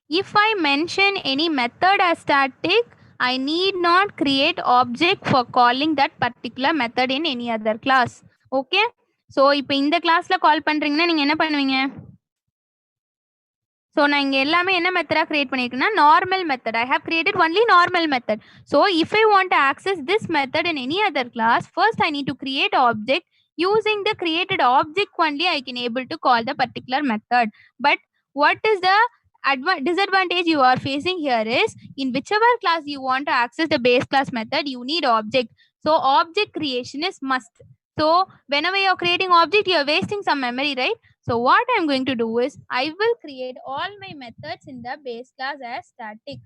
If I mention any method as static, I need not create object for calling that particular method in any other class. Okay? So இப்போ இந்த கிளாஸ்ல கால் பண்றீங்கன்னா நீங்க என்ன பண்ணுவீங்க? So நான் இங்க எல்லாமே என்ன மெத்தடா கிரியேட் பண்ணிருக்கேன்னா normal method. I have created only normal method. So if I want to access this method in any other class, first I need to create object. Using the created object only I can able to call the particular method. But what is the disadvantage you are facing here is, in whichever class you want to access the base class method, you need object. So object creation is must. So whenever you're creating object, you're wasting some memory, right? So what I'm going to do is I will create all my methods in the base class as static.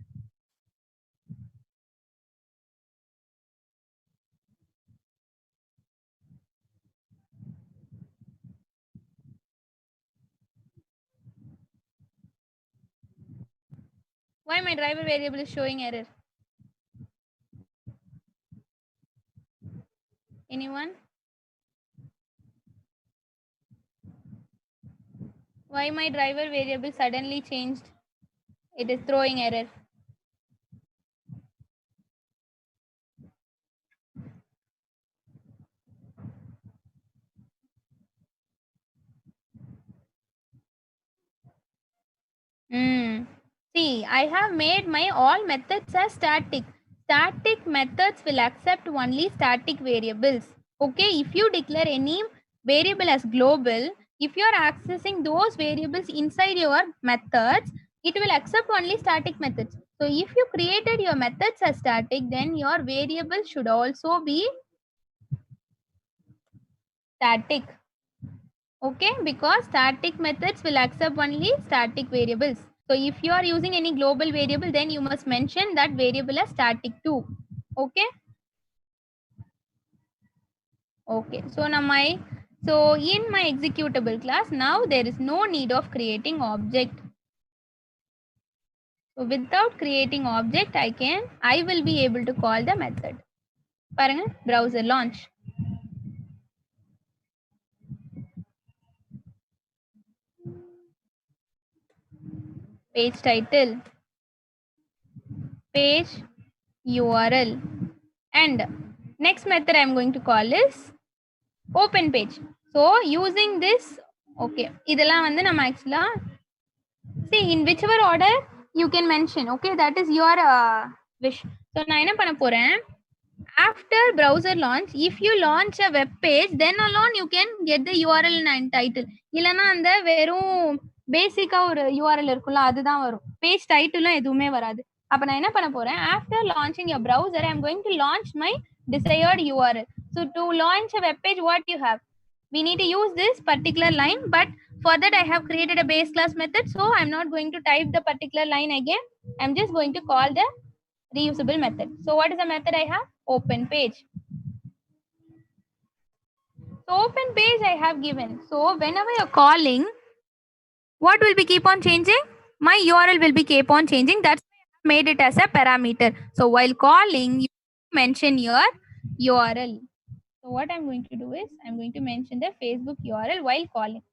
Why my driver variable is showing error? Anyone? Why my driver variable suddenly changed? It is throwing error. See, I have made my all methods as static. Static methods will accept only static variables. Okay, if you declare any variable as global, if you are accessing those variables inside your methods, it will accept only static methods. So if you created your methods as static, then your variable should also be static. Okay, because static methods will accept only static variables. So if you are using any global variable, then you must mention that variable as static too. Okay. Okay. So now in my executable class, now there is no need of creating object. So without creating object, I will be able to call the method. Paranga, browser launch. Page title, page URL, and next method I'm going to call is open page. So using this, okay, இதெல்லாம் வந்து நம்ம actually see in whichever order you can mention. Okay, that is your wish. So நான் என்ன பண்ண போறேன், after browser launch, if you launch a web page, then alone you can get the URL and title. இல்லனா அந்த வெறும் பேசிக்கா ஒரு URL இருக்குல்ல அதுதான் வரும், பேஜ் டைட்டிலும் எதுவுமே வராது. அப்ப நான் என்ன பண்ண போறேன், after launching your browser, I'm going to launch my desired URL. So to launch a web page, what you have, we need to use this particular line, but for that I have created a base class method, so I'm not going to type the particular line again. I'm just going to call the reusable method. So what is the method I have? Open page. So open page I have given. So whenever you're calling, what will be keep on changing? My URL will be keep on changing. That's why I have made it as a parameter. So while calling, you mention your URL. So what I'm going to do is I'm going to mention the Facebook URL while calling.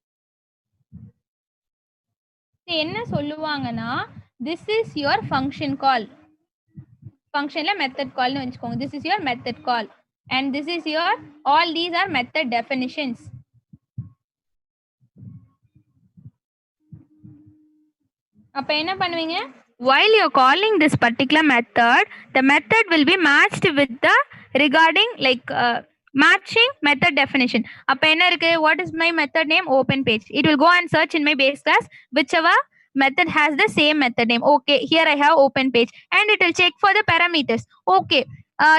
என்ன சொல்லுவாங்கன்னா, this is your function call. Functionல method call னு வெச்சுக்கோங்க. This is your method call. And this is your, all these are method definitions. அப்ப என்ன பண்ணுவீங்க, while you're calling this particular method, the method will be matched with the regarding like matching method definition. அப்ப என்ன இருக்கு, what is my method name? Open page. It will go and search in my base class whichever method has the same method name. Okay, here I have open page, and it will check for the parameters. Okay,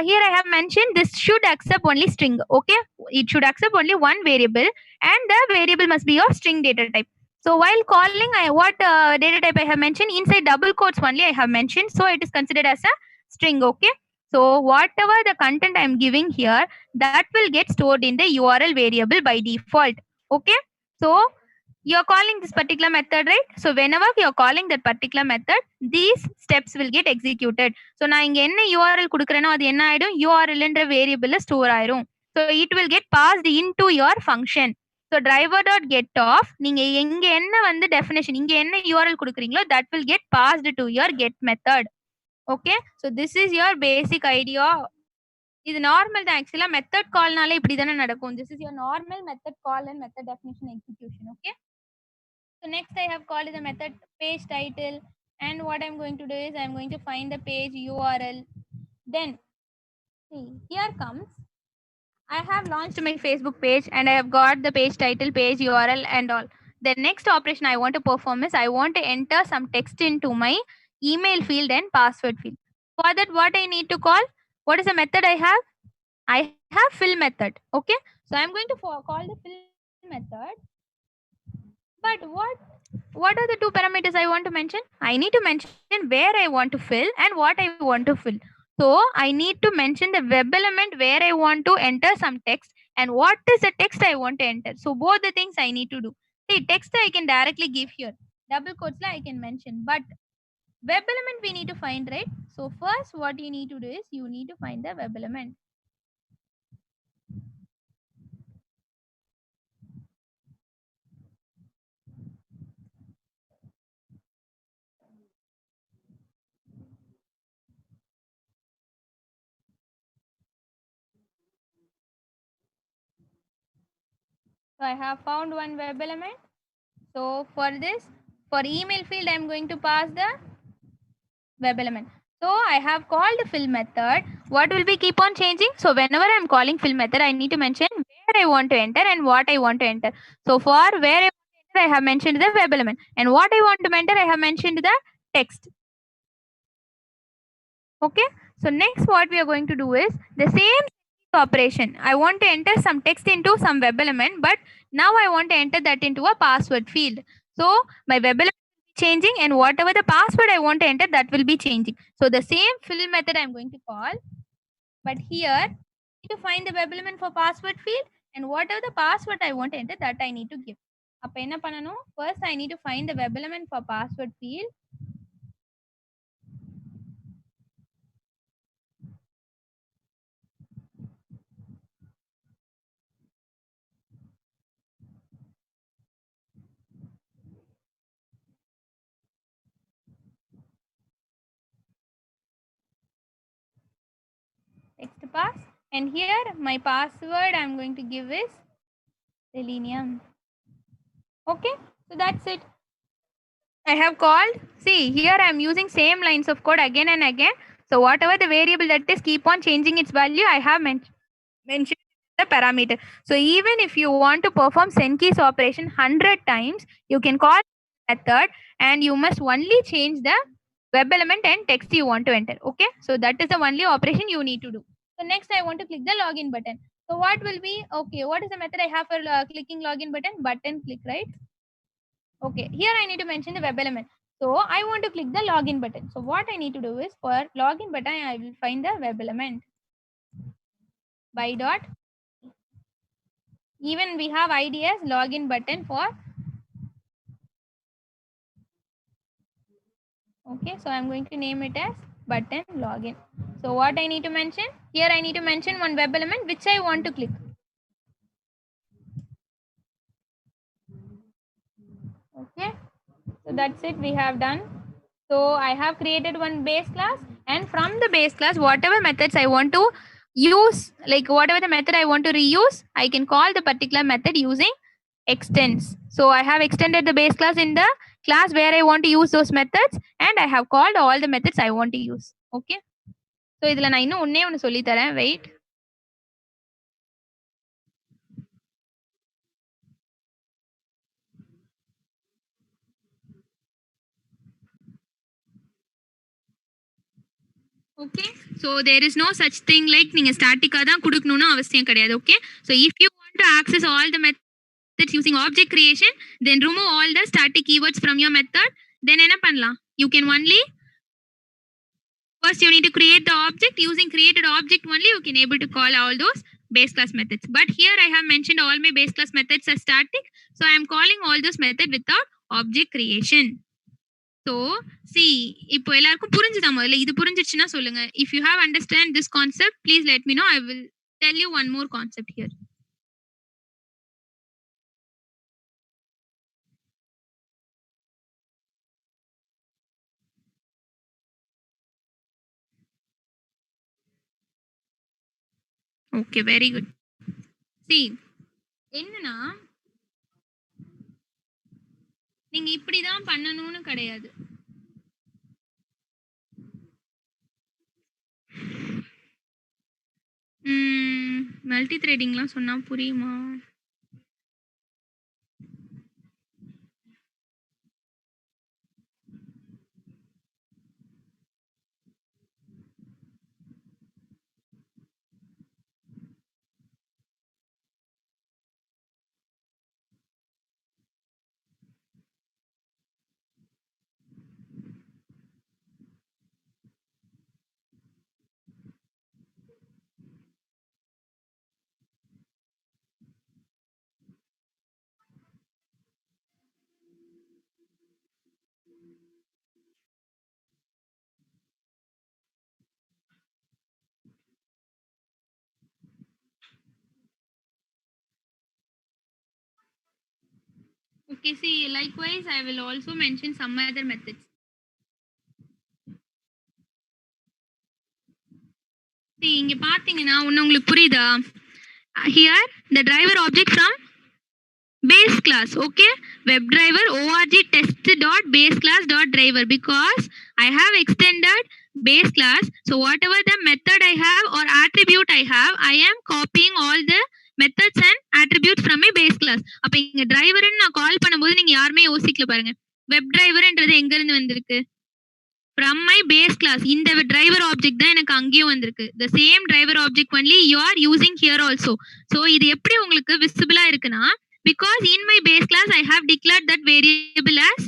here I have mentioned this should accept only string. Okay, it should accept only one variable, and the variable must be of string data type. So while calling, what data type I have mentioned, inside double quotes only I have mentioned, so it is considered as a string. Okay, so whatever the content I am giving here, that will get stored in the URL variable by default. Okay, so you're calling this particular method, right? So whenever you're calling that particular method, these steps will get executed. So நான் இங்க என்ன URL கொடுக்கிறேனோ அது என்ன ஆயிடும், URL என்ற வேரியபிள்ல store ஆயிரும். So it will get passed into your function. So driver dot get off, நீங்க எங்க என்ன வந்து definition, இங்க என்ன URL கொடுக்குறீங்களோ that will get passed to your get method. Okay, so this is your basic idea. இது normal தான், ஆக்சுவலா மெத்தட் கால்னாலே இப்படி தானே நடக்கும். This is your normal method call and method definition execution. Okay, so next I have called the method page title, and what I'm going to do is I'm going to find the page URL. Then see, here comes, I have launched my Facebook page and I have got the page title, page URL and all. The next operation I want to perform is I want to enter some text into my email field and password field. For that, what I need to call, what is the method I have? I have fill method. Okay, so I'm going to call the fill method. But what are the two parameters I want to mention? I need to mention where I want to fill and what I want to fill. So I need to mention the web element where I want to enter some text and what is the text I want to enter. So both the things I need to do. See, text I can directly give here. Double quotes I can mention. But web element we need to find, right? So first what you need to do is you need to find the web element. So I have found one web element. So for this, for email field, I'm going to pass the web element. So I have called the fill method. What will be keep on changing? So whenever I'm calling fill method, I need to mention where I want to enter and what I want to enter. So for where I want to enter, I have mentioned the web element, and what I want to enter, I have mentioned the text. Okay. So next, what we are going to do is the same operation. I want to enter some text into some web element, but now I want to enter that into a password field. So my web element will be changing, and whatever the password I want to enter, that will be changing. So the same fill method I'm going to call, but here I need to find the web element for password field, and whatever the password I want to enter, that I need to give. அப்ப என்ன பண்ணணும்? First I need to find the web element for password field. Text pass, and here my password I'm going to give is selenium. Okay, so that's it. I have called, see here I am using same lines of code again and again. So whatever the variable that is keep on changing its value, I have mentioned the parameter. So even if you want to perform Senki's operation 100 times, you can call method, and you must only change the web element and text you want to enter. Okay, so that is the only operation you need to do. So next I want to click the login button. So what will be, okay, what is the method I have for clicking login button click, right? Okay, here I need to mention the web element. So I want to click the login button. So what I need to do is for login button, I will find the web element by dot. Even we have ID as login button for. Okay, so I'm going to name it as button login. So what I need to mention? Here I need to mention one web element which I want to click. Okay, so that's it, we have done. So I have created one base class, and from the base class, whatever methods I want to use, like whatever the method I want to reuse, I can call the particular method using extends. So I have extended the base class in the class where I want to use those methods, and I have called all the methods I want to use. Okay. So இதுல நான் இன்னும் ஒண்ணே ஒண்ணு சொல்லி தரேன். Wait. Okay, so there is no such thing like நீங்க ஸ்டாட்டிக்கா தான் கொடுக்கணும்னு அவசியம் கிடையாது. Okay, so if you want to access all the methods using object creation, then remove all the static keywords from your method. Then என்ன பண்ணலாம்? You can only first you need to create the object. Using created object only you can able to call all those base class methods. But here I have mentioned all my base class methods are static, so I am calling all those methods without object creation. So, see, இப்போ எல்லாருக்கும் புரிஞ்சுதா முதல்ல? இது புரிஞ்சிச்சுன்னா சொல்லுங்க. If you have understand this concept, please let me know. I will tell you one more concept here. Okay, very good. See, என்னன்னா நீங்க இப்படிதான் பண்ணணும்னு கிடையாது. மல்டி த்ரெடிங்லாம் சொன்னா புரியுமா? Okay, see, likewise, I will also mention some other methods. See, இங்க பாத்தீங்கன்னா உங்களுக்கு புரியுதா? Here, the driver object from base class, okay? WebDriver org test.baseclass.driver, because I have extended base class. So whatever the method I have or attribute I have, I am copying all the methods and attributes from my base class. அப்ப இங்க driver நான் கால் பண்ணும்போது நீங்க யாருமே யோசிக்கல பாருங்க. WebDriverன்றது எங்க இருந்து வந்திருக்கு? From my base class. இந்த driver object தான் எனக்கு அங்கேயும் வந்திருக்கு. The same driver object only you are using here also. So இது எப்படி உங்களுக்கு விசிபிளா இருக்குன்னா, because in my base class I have declared that variable as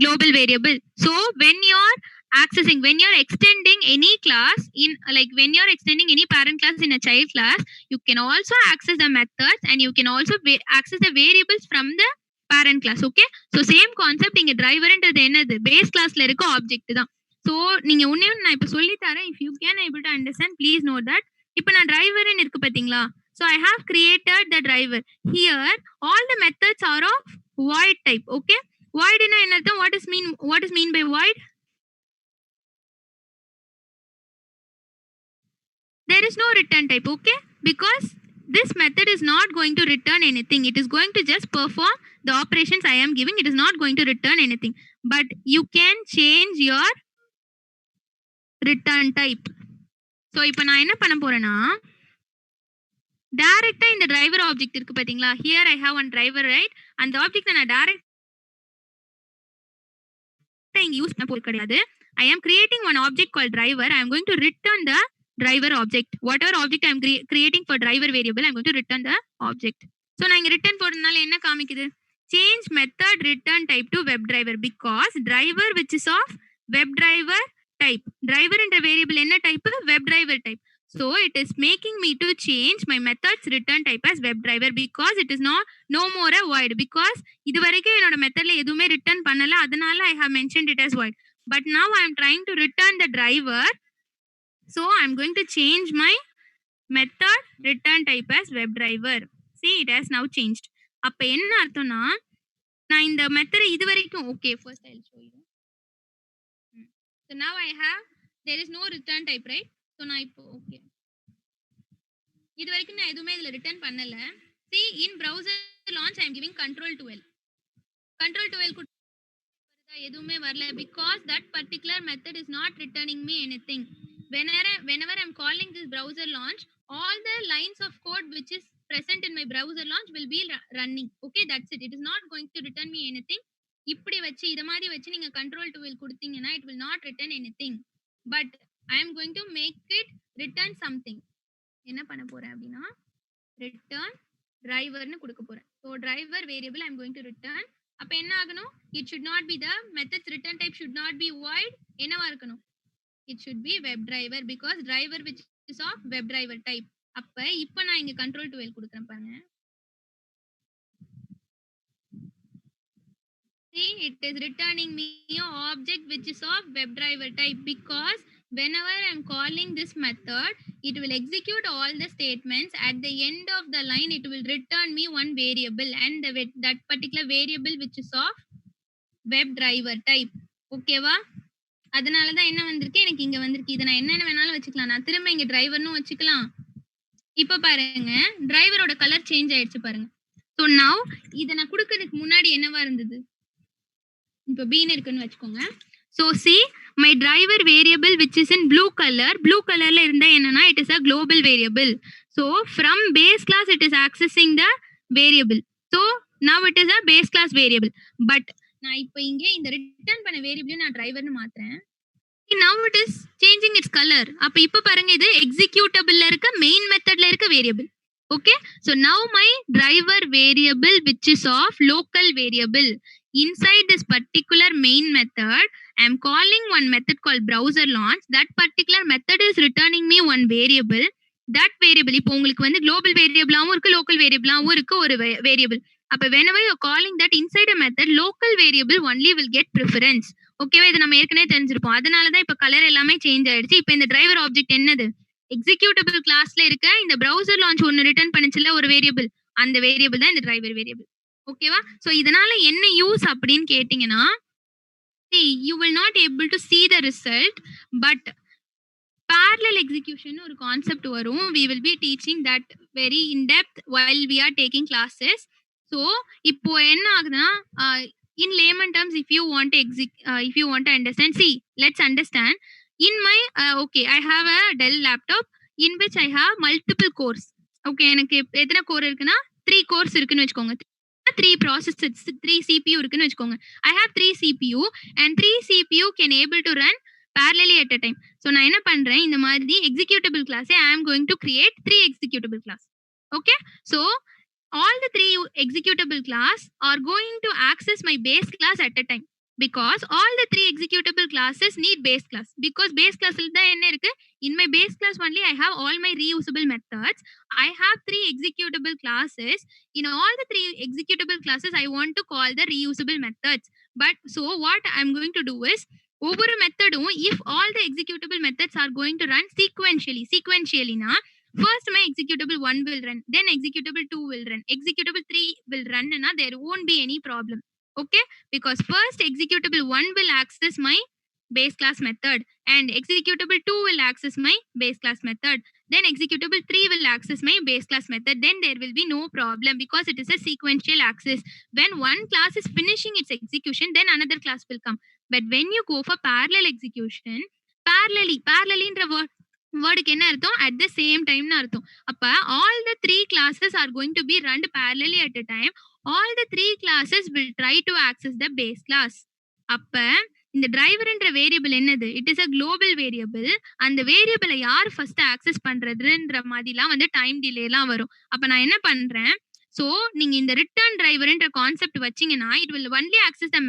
global variable. So when you are accessing, when you are extending any class in, like when you are extending any parent class in a child class, you can also access the methods and you can also access the variables from the parent class. Okay, so same concept. இங்க driverன்றது என்னது? base classல இருக்க object தான். So நீங்க ஒண்ணே ஒன்று நான் இப்போ சொல்லி தரேன். If you can able to understand, please note that. இப்போ நான் டிரைவர்னு இருக்கு பாத்தீங்களா? So I have created the driver. Here all the methods are of void type. Okay, வாய்டுனா என்ன அர்த்தம்? What is mean by void? There is no return type, okay? Because this method is not going to return anything. It is going to just perform the operations I am giving. It is not going to return anything. But you can change your return type. So இப்போ நான் என்ன பண்ண போறேன்னா, டைரக்டா இந்த driver object இருக்கு பாத்தீங்களா? here I have one driver, right? அந்த ஆப்ஜெக்ட் நான் டைரக்டா இங்க யூஸ் பண்ண போறது கிடையாது. I am creating one object called driver. I am going to return the driver object. Whatever object I am creating for driver variable, I am going to return the object. So நான் இங்க return போறதுனால என்ன காமிக்குது? Change method return type to WebDriver, because driver which is of WebDriver type. Driver என்ற variable என்ன type? WebDriver type. So it is making me to change my method's return type as WebDriver, because it is no more a void. Because இது வரைக்கும் என்னோட மெத்தட்ல எதுவுமே return பண்ணல, அதனால I have mentioned it as void. But now I am trying to return the driver, so I am going to change my method return type as WebDriver. See, it has now changed. அப்ப என்ன அர்த்தம்னா, நான் இந்த method இது வரைக்கும், okay, first I will show you. So now I have, there is no return type, right? So நான் இப்போ okay, இது வரைக்கும் நான் எதுவுமே இதுல ரிட்டர்ன் பண்ணல. See, in browser launch I am giving control 12 எதுவுமே வரல, because that particular method is not returning me anything. Whenever I'm calling this browser launch, all the lines of code which is present in my browser launch will be running. Okay, that's it. It is not going to return me anything. இப்படி வச்சு இத மாதிரி வச்சு நீங்க control 12 கொடுத்தீங்கன்னா it will not return anything. But I am going to make it return something. என்ன பண்ண போறேன் அப்படின்னா, return driver னு கொடுக்க போறேன். So driver variable I am going to return. அப்ப என்ன ஆகணும்? It should not be, the method's return type should not be void. என்னவா இருக்கணும்? It should be WebDriver, because driver which is of WebDriver type. அப்ப இப்போ நான் இங்க control 12 கொடுக்கிறேன் பாருங்க. See, it is returning me an object which is of WebDriver type, because whenever I am calling this method, it will execute all the statements. At the end of the line, it will return me one variable, and that particular variable which is of WebDriver type. ஓகேவா? அதனால தான் என்ன வந்திருக்கு, எனக்கு இங்க வந்திருக்கு. இதை நான் என்னென்ன வேணாலும் வச்சுக்கலாம். நான் திரும்ப இங்க டிரைவர்னு வச்சுக்கலாம். இப்ப பாருங்க, டிரைவரோட கலர் சேஞ்ச் ஆயிடுச்சு பாருங்க. ஸோ நவ் இதை நான் கொடுக்கறதுக்கு முன்னாடி என்னவா இருந்தது? இப்போ பீன் இருக்குன்னு வச்சுக்கோங்க. So C, my driver variable which is in blue colorல இருந்தா என்னன்னா, it is a global variable. So from base class it is accessing the variable. So now it is a base class variable. But நான் இப்போ இங்கே இந்த return பண்ண variable நான் டிரைவர்னு மாத்துறேன். Now it is changing its color. அப்ப இப்ப பாருங்க, இது எக்ஸிக்யூட்டபிள்ல இருக்க மெயின் மெத்தட்ல இருக்க variable. Okay, so now my driver variable which is of local variable, inside this particular main method I am calling one method called browser launch. That particular method is returning me one variable. That variable இப்போ உங்களுக்கு வந்து global variableாவும் இருக்கு, local variableாவும் இருக்கு ஒரு variable. அப்ப whenever you are calling that inside a method, local variable only will get preference. ஓகேவா? இது நம்ம ஏற்கனவே தெரிஞ்சிருப்போம். அதனால தான் இப்ப கலர் எல்லாமே சேஞ்ச் ஆயிடுச்சு. இப்போ இந்த டிரைவர் ஆப்ஜெக்ட் என்னது? எக்ஸிக்யூட்டபிள் கிளாஸ்ல இருக்க இந்த browser launch ஒன்னு ரிட்டர்ன் பண்ணுச்சுல ஒரு வேரியபிள், அந்த வேரியபிள் தான் இந்த டிரைவர் வேரியபிள். ஓகேவா? சோ இதனால என்ன யூஸ் அப்படின்னு கேட்டீங்கன்னா, see you will not able to see the result, but parallel execution ஒரு கான்செப்ட் வரும். We will be teaching that very in depth while we are taking classes. So இப்போ என்ன ஆகுதுன்னா, in layman terms, if you want to understand, see, let's understand. In my okay, I have a Dell laptop in which I have multiple cores. Okay, எனக்கு எத்தனை core இருக்குன்னா 3 course இருக்குன்னு வச்சுக்கோங்க. 3 processors, 3 CPU இருக்குன்னு வச்சுக்கோங்க. I have 3 CPU and 3 CPU can able to run parallelly at a time. So நான் என்ன பண்றேன், இந்த மாதிரி executable class I am going to create 3 executable class. Okay, so all the 3 executable class are going to access my base class at a time, because all the 3 executable classes need base class, because base class ல தான் என்ன இருக்கு, in my base class only I have all my reusable methods. I have 3 executable classes. In all the 3 executable classes I want to call the reusable methods. But so what I'm going to do is, ஒவ்வொரு மெத்தடும் if all the executable methods are going to run sequentially na, first my executable 1 will run, then executable 2 will run, executable 3 will run, and there won't be any problem. Okay, because first executable 1 will access my base class method, and executable 2 will access my base class method, then executable 3 will access my base class method. Then there will be no problem, because it is a sequential access. When one class is finishing its execution, then another class will come. But when you go for parallel execution, parallelன்ற வேர்டுக்கு என்ன அர்த்தம், at the same time னு அர்த்தம். அப்ப all the 3 classes are going to be run parallelly at a time. All the 3 classes will try to access the base class. அப்ப இந்த டிரைவர்ன்ற variable என்னது, it is a global variable. அந்த வேரியபிளை யார் first access பண்றதுன்ற மாதிரிலாம் வந்து டைம் டிலேலாம் வரும். அப்ப நான் என்ன பண்றேன், சோ நீங்க இந்த ரிட்டர்ன் டிரைவர்ன்ற கான்செப்ட் வச்சீங்கன்னா, it will only access the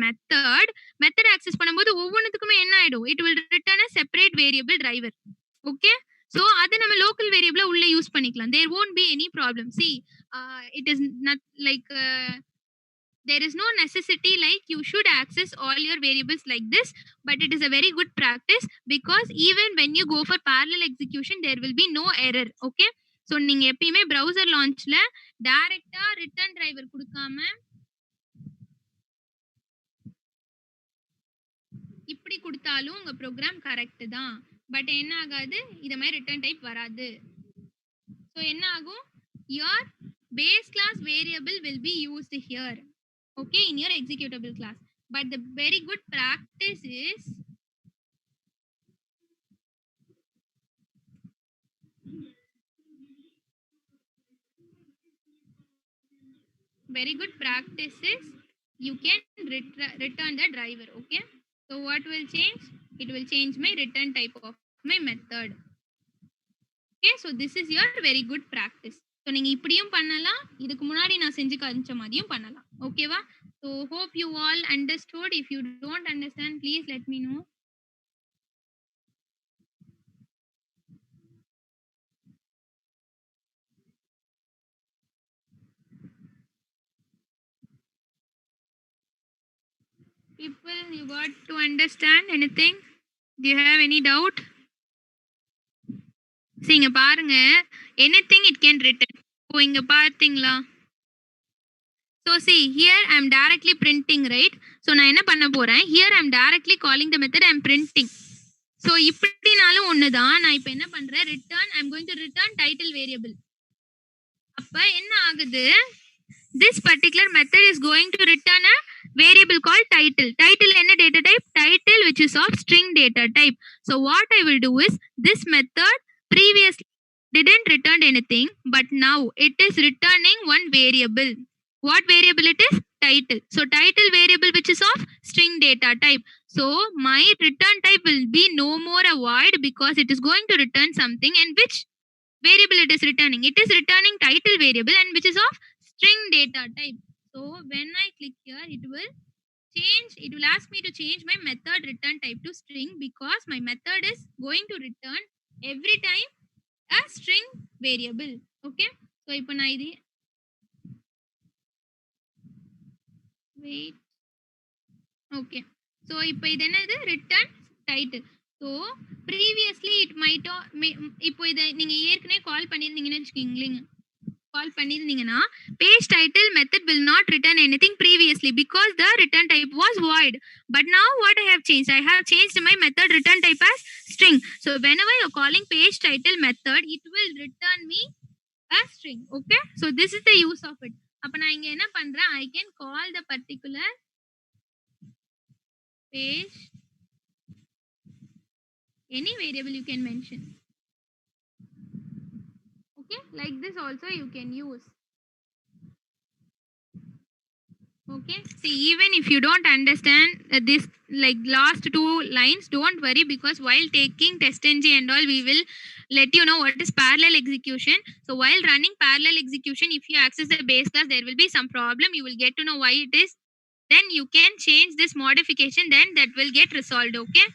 method access பண்ணும்போது ஒவ்வொன்றுத்துக்குமே என்ன ஆயிடும், it will return a separate variable driver. Okay, so அது நம்ம லோக்கல் வேரியபிள உள்ள யூஸ் பண்ணிக்கலாம். there won't be any problem. See, it is not like there is no necessity like you should access all your variables like this, but it is a very good practice, because even when you go for parallel execution there will be no error. Okay, so நீங்க எப்பயுமே browser launchல டைரக்ட்டா return driver கொடுக்காம இப்படி கொடுத்தாலும் உங்க program correct தான், but என்ன ஆகாது, இத மாதிரி ரிட்டர்ன் டைப் வராது. சோ என்ன ஆகும், your base class variable will be used here, okay, in your executable class. But the very good practice is you can return the driver. Okay, so what will change, it will change my return type of my method. Okay, so this is your very good practice. So நீங்க இப்படியும் பண்ணலாம், இதுக்கு முன்னாடி நான் செஞ்சு காமிச்ச மாதிரியும் பண்ணலாம். ஓகேவா? So hope you all understood. If you don't understand, please let me know. People, you got to understand anything? Do you have any doubt? See, இங்க பாருங்க, anything it can return. ஓ இங்க பாத்தீங்களா? So see, here I am directly printing, right? So நான் என்ன பண்ண போறேன், here I am directly calling the method I am printing. So இப்படினாலும் ஒண்ணுதான், நான் இப்ப என்ன பண்றேன், return, I am going to return title variable. அப்ப என்ன ஆகுது, this particular method is going to return a variable called title. Title என்ன data type, title which is of string data type. So what I will do is, this method previously didn't return anything, but now it is returning one variable. What variable it is, title. So title variable which is of string data type. So my return type will be no more a void, because it is going to return something. And which variable it is returning, it is returning title variable, and which is of string data type. So when I click here, it will ask me to change my method return type to string, because my method is going to return every time a string variable. Okay, so ipo na idi wait, okay, so ipo idu enadhu, return title. So previously it might இப்போ இத நீங்க ஏற்கனவே கால் பண்ணிருந்தீங்கன்னு வெச்சுக்கீங்களேங்க, கால் பண்ணிருந்தீங்கன்னா page title method will not return anything previously because the return type was void. But now what I have changed? I have changed my method return type as string. So whenever you're calling page title method, it will return me a string. Okay, so this is the use of it. அப்ப நான் இங்க என்ன பண்றேன்? I can call the particular page any variable you can mention. Okay, like this also you can use. Okay, see, even if you don't understand this, like last two lines, don't worry, because while taking TestNG and all, we will let you know what is parallel execution. So while running parallel execution, if you access the base class, there will be some problem. You will get to know why it is. Then you can change this modification, then that will get resolved. Okay,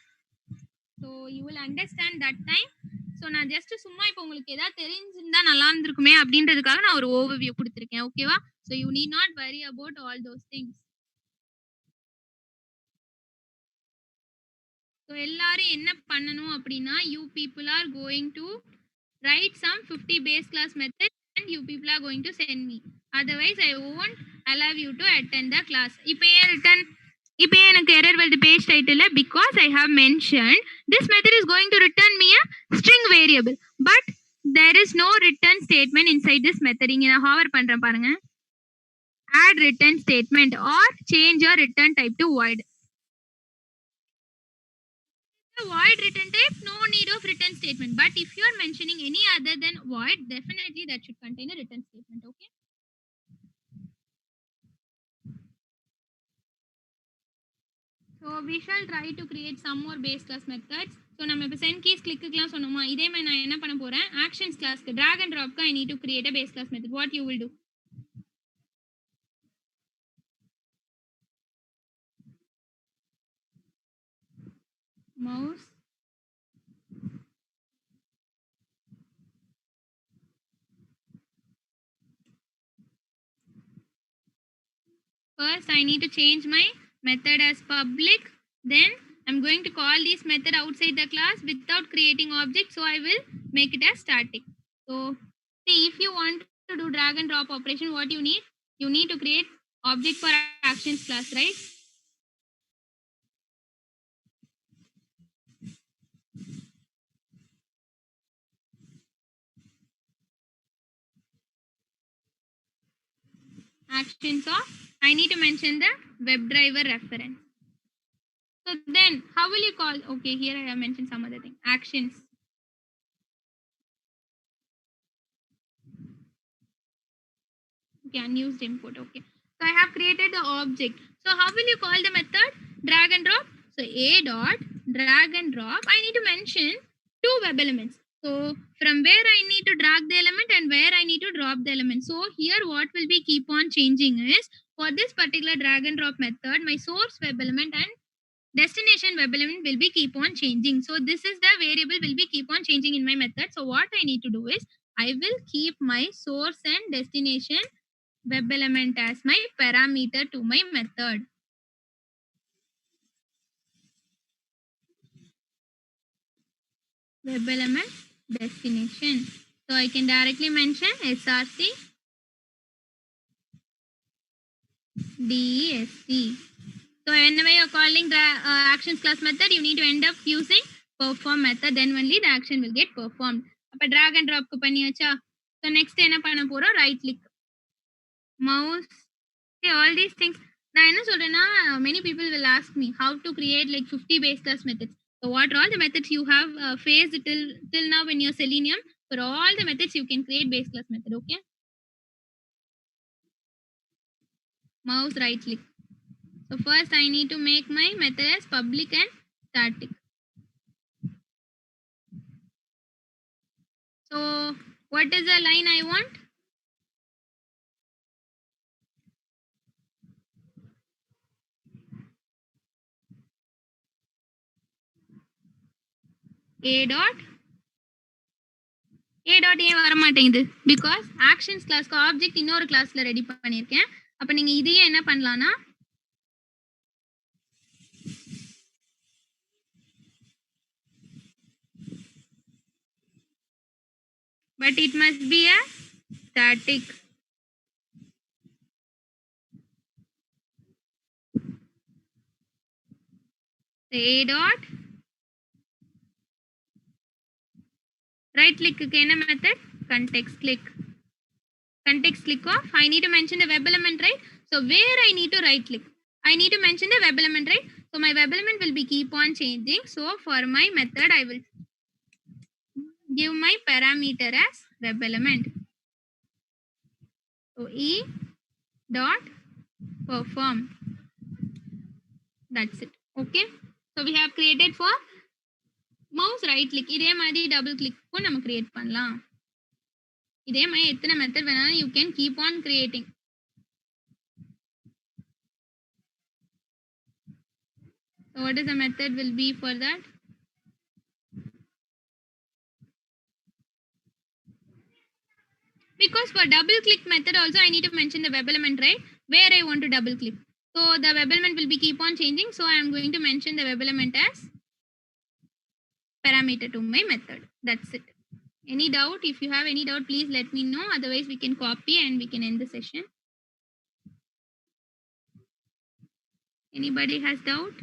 so you will understand that time. So நான் just சும்மா இப்போ உங்களுக்கு ஏதாவது தெரிஞ்சிருந்தா நல்லா இருந்திருக்குமே அப்படின்றதுக்காக நான் ஒரு ஓவர்வியூ கொடுத்துருக்கேன். ஓகேவா? So you need not worry about all those things. So எல்லாரும் என்ன பண்ணணும் அப்படின்னா, you people are going to write some 50 base class method and you people are going to send me. Otherwise I won't allow you to attend the class. இப்போ ஏன் return, இப்போ எனக்கு error வருது page title? Because I have mention this method is going to return me a string variable, but there is no return statement inside this method. இங்க நான் hover பண்றேன் பாருங்க. add return statement or change your return type to void. The void return type, no need of return statement, but if you are mentioning any other than void, definitely that should contain a return statement. Okay, so we shall try to create some more base class methods. So நம்ம இப்போ send keys click-க்குலாம் சொன்னோமா, இதே மாதிரி நான் என்ன பண்ண போறேன், actions class-க்கு drag and drop-க்கு I need to create a base class method. What you will do? Mouse first I need to change my method as public, then I'm going to call this method outside the class without creating object, so I will make it as static. So see, if you want to do drag and drop operation, what you need to create object for actions class, right? Actions of, I need to mention the WebDriver reference. So then how will you call? Okay, here I have mentioned some other thing. Actions. Okay, unused input. Okay, so I have created the object. So how will you call the method? Drag and drop. So a dot drag and drop, I need to mention two web elements. So from where I need to drag the element and where I need to drop the element. So here what will be keep on changing is, for this particular drag and drop method, my source web element and destination web element will be keep on changing. So this is the variable will be keep on changing in my method. So what I need to do is, I will keep my source and destination web element as my parameter to my method. Web element destination. So I can directly mention src desc. So whenever you're calling the actions class method, you need to end up using perform method, then only the action will get performed. அப்ப drag and drop க்கு பண்ணியாச்சா? So next என்ன பண்ண போறோம்? right click, mouse. See, all these things நான் என்ன சொல்றேன்னா, many people will ask me how to create like 50 base class methods. So what are all the methods you have faced till now in your Selenium? For all the methods you can create base class method. Okay, mouse right click. So first I need to make my method as public and static. So what is the line I want? A dot ஏன் வர மாட்டேங்குது? Because actions கிளாஸ்க்கு object இன்னொரு கிளாஸ்ல ready பண்ணியிருக்கேன். அப்ப நீங்க இதையே என்ன பண்ணலாம்னா, but it must be a static a dot right click என்ன method context click of I need to mention the web element, right? So where I need to right click, I need to mention the web element, right? So my web element will be keep on changing. So for my method I will give my parameter as web element. So e dot perform, that's it. Okay, so we have created for mouse right click. இதே மாதிரி double click நம்ம create பண்ணலாம். இதே மாதிரி எத்தனை method வேணாலும் you can keep on creating. So what is the method will be for that? Because for double click method also I need to mention the web element, right? Where I want to double click. So the web element will be keep on changing. So I am going to mention the web element as parameter to my method. That's it. Any doubt? If you have any doubt, please let me know. Otherwise we can copy and we can end the session. Anybody has doubt?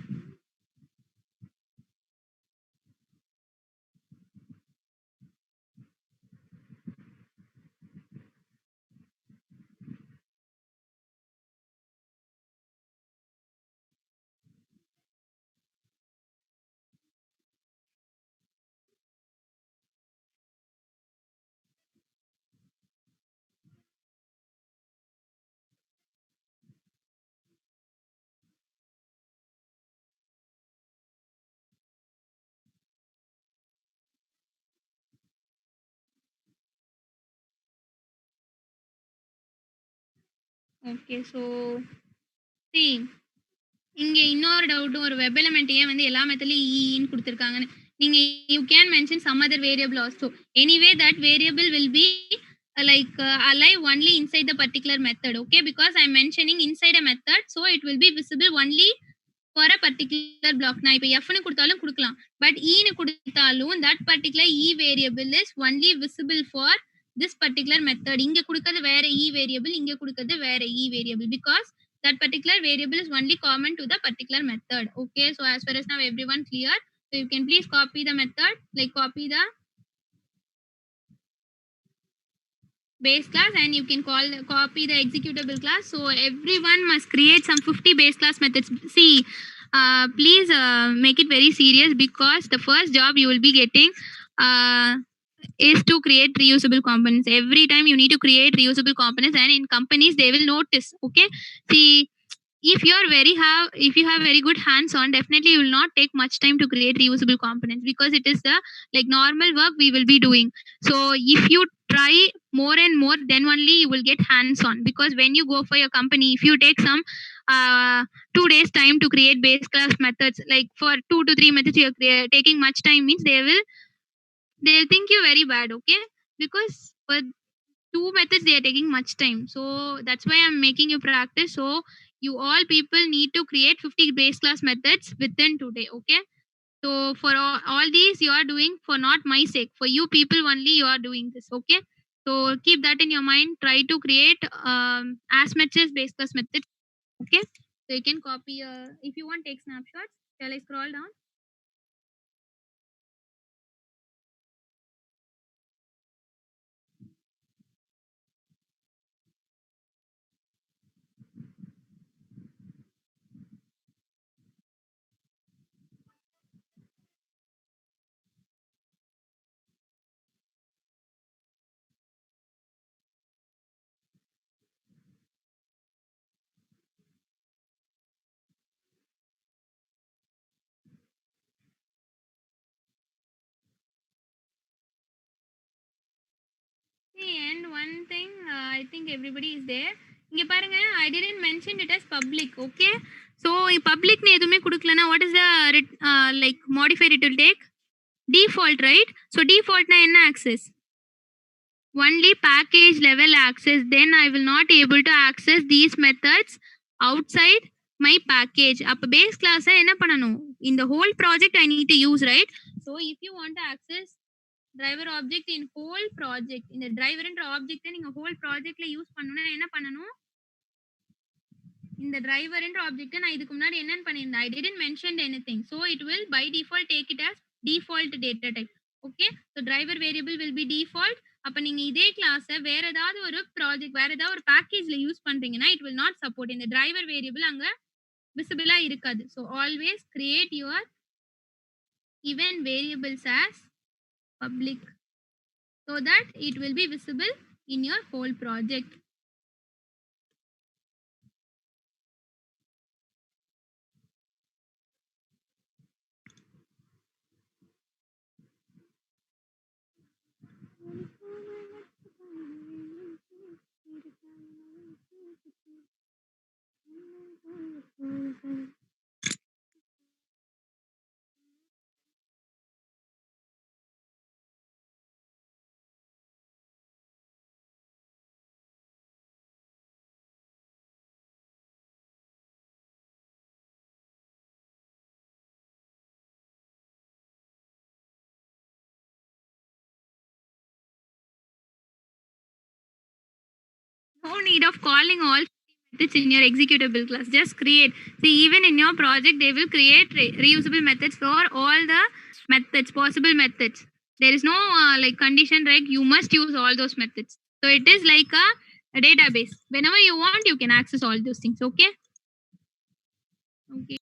Okay, so see, இங்க இன்னொரு doubt, ஒரு web element ஏன் வந்து எல்லா மெத்தட்லயும் ன்னு கொடுத்திருக்காங்கன்னு. நீங்க you can mention some other variable also. Anyway that variable will be alive only inside the particular method. Okay, because I'm mentioning inside a method, so it will be visible only for a particular block. நான் இப்ப f ன்னு கொடுத்தாலும் கொடுக்கலாம், but e ன்னு கொடுத்தாலும் that particular e variable is only visible for this particular method. இங்க கொடுக்கிறது வேற e variable, இங்க கொடுக்கிறது வேற e variable, because that particular variable is only common to the particular method. Okay, so as far as now everyone clear? So you can please copy the method, like copy the base class, and you can copy the executable class. So everyone must create some 50 base class methods. See, please make it very serious, because the first job you will be getting is to create reusable components. Every time you need to create reusable components, and in companies they will notice. Okay, see, if you have very good hands on, definitely you will not take much time to create reusable components, because it is the like normal work we will be doing. So if you try more and more, then only you will get hands on. Because when you go for your company, if you take some 2 days time to create base class methods, like for 2 to 3 methods you are taking much time, means they'll think you very bad. Okay, because for 2 methods they are taking much time. So that's why I'm making you practice. So you all people need to create 50 base class methods within today. Okay, so for all these you are doing for not my sake, for you people only you are doing this. Okay, so keep that in your mind. Try to create as much as base class methods. Okay, so you can copy if you want take snapshots. Shall I scroll down? And one thing, I think everybody is there. இங்க பாருங்க, I didn't mention it as public. Okay, so public னு எதுவுமே கொடுக்கலனா, what is the like modifier it will take? Default, right? So default na enna access? Only package level access. Then I will not able to access these methods outside my package. அப்ப base class என்ன பண்ணனும்? In the whole project I need to use, right? So if you want to access driver object in whole project. இந்த driver என்ற object நீங்க whole projectல use பண்ணனும்னா என்ன பண்ணனும்? இந்த driver என்ற object நான் இதுக்கு முன்னாடி என்னன்னு பண்ணிருந்தேன்? I didn't mention anything. So it will by default take it as default data type. Okay? So driver variable will be default. அப்ப நீங்க இதே கிளாஸ் வேற ஏதாவது ஒரு ப்ராஜெக்ட் வேற ஏதாவது ஒரு பேக்கேஜ்ல யூஸ் பண்றீங்கன்னா it will not support. இந்த driver variable அங்க visible இருக்காது. So always create your event variables as public so that it will be visible in your whole project. No need of calling all methods in your executable class. Just create. See, even in your project, they will create reusable methods for all the methods, possible methods. There is no like condition, right? You must use all those methods. So it is like a database. Whenever you want, you can access all those things. Okay. Okay.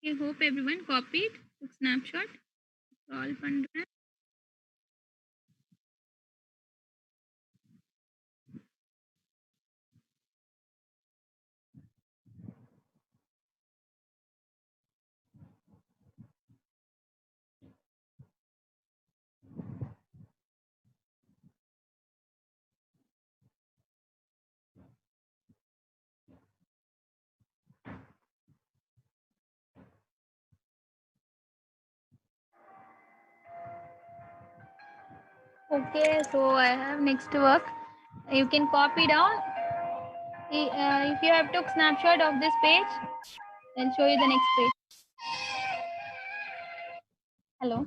I hope everyone copied. Snapshot. All பண்றேன். Okay, so I have next work. You can copy down. If you have took snapshot of this page, then show you the next page. Hello.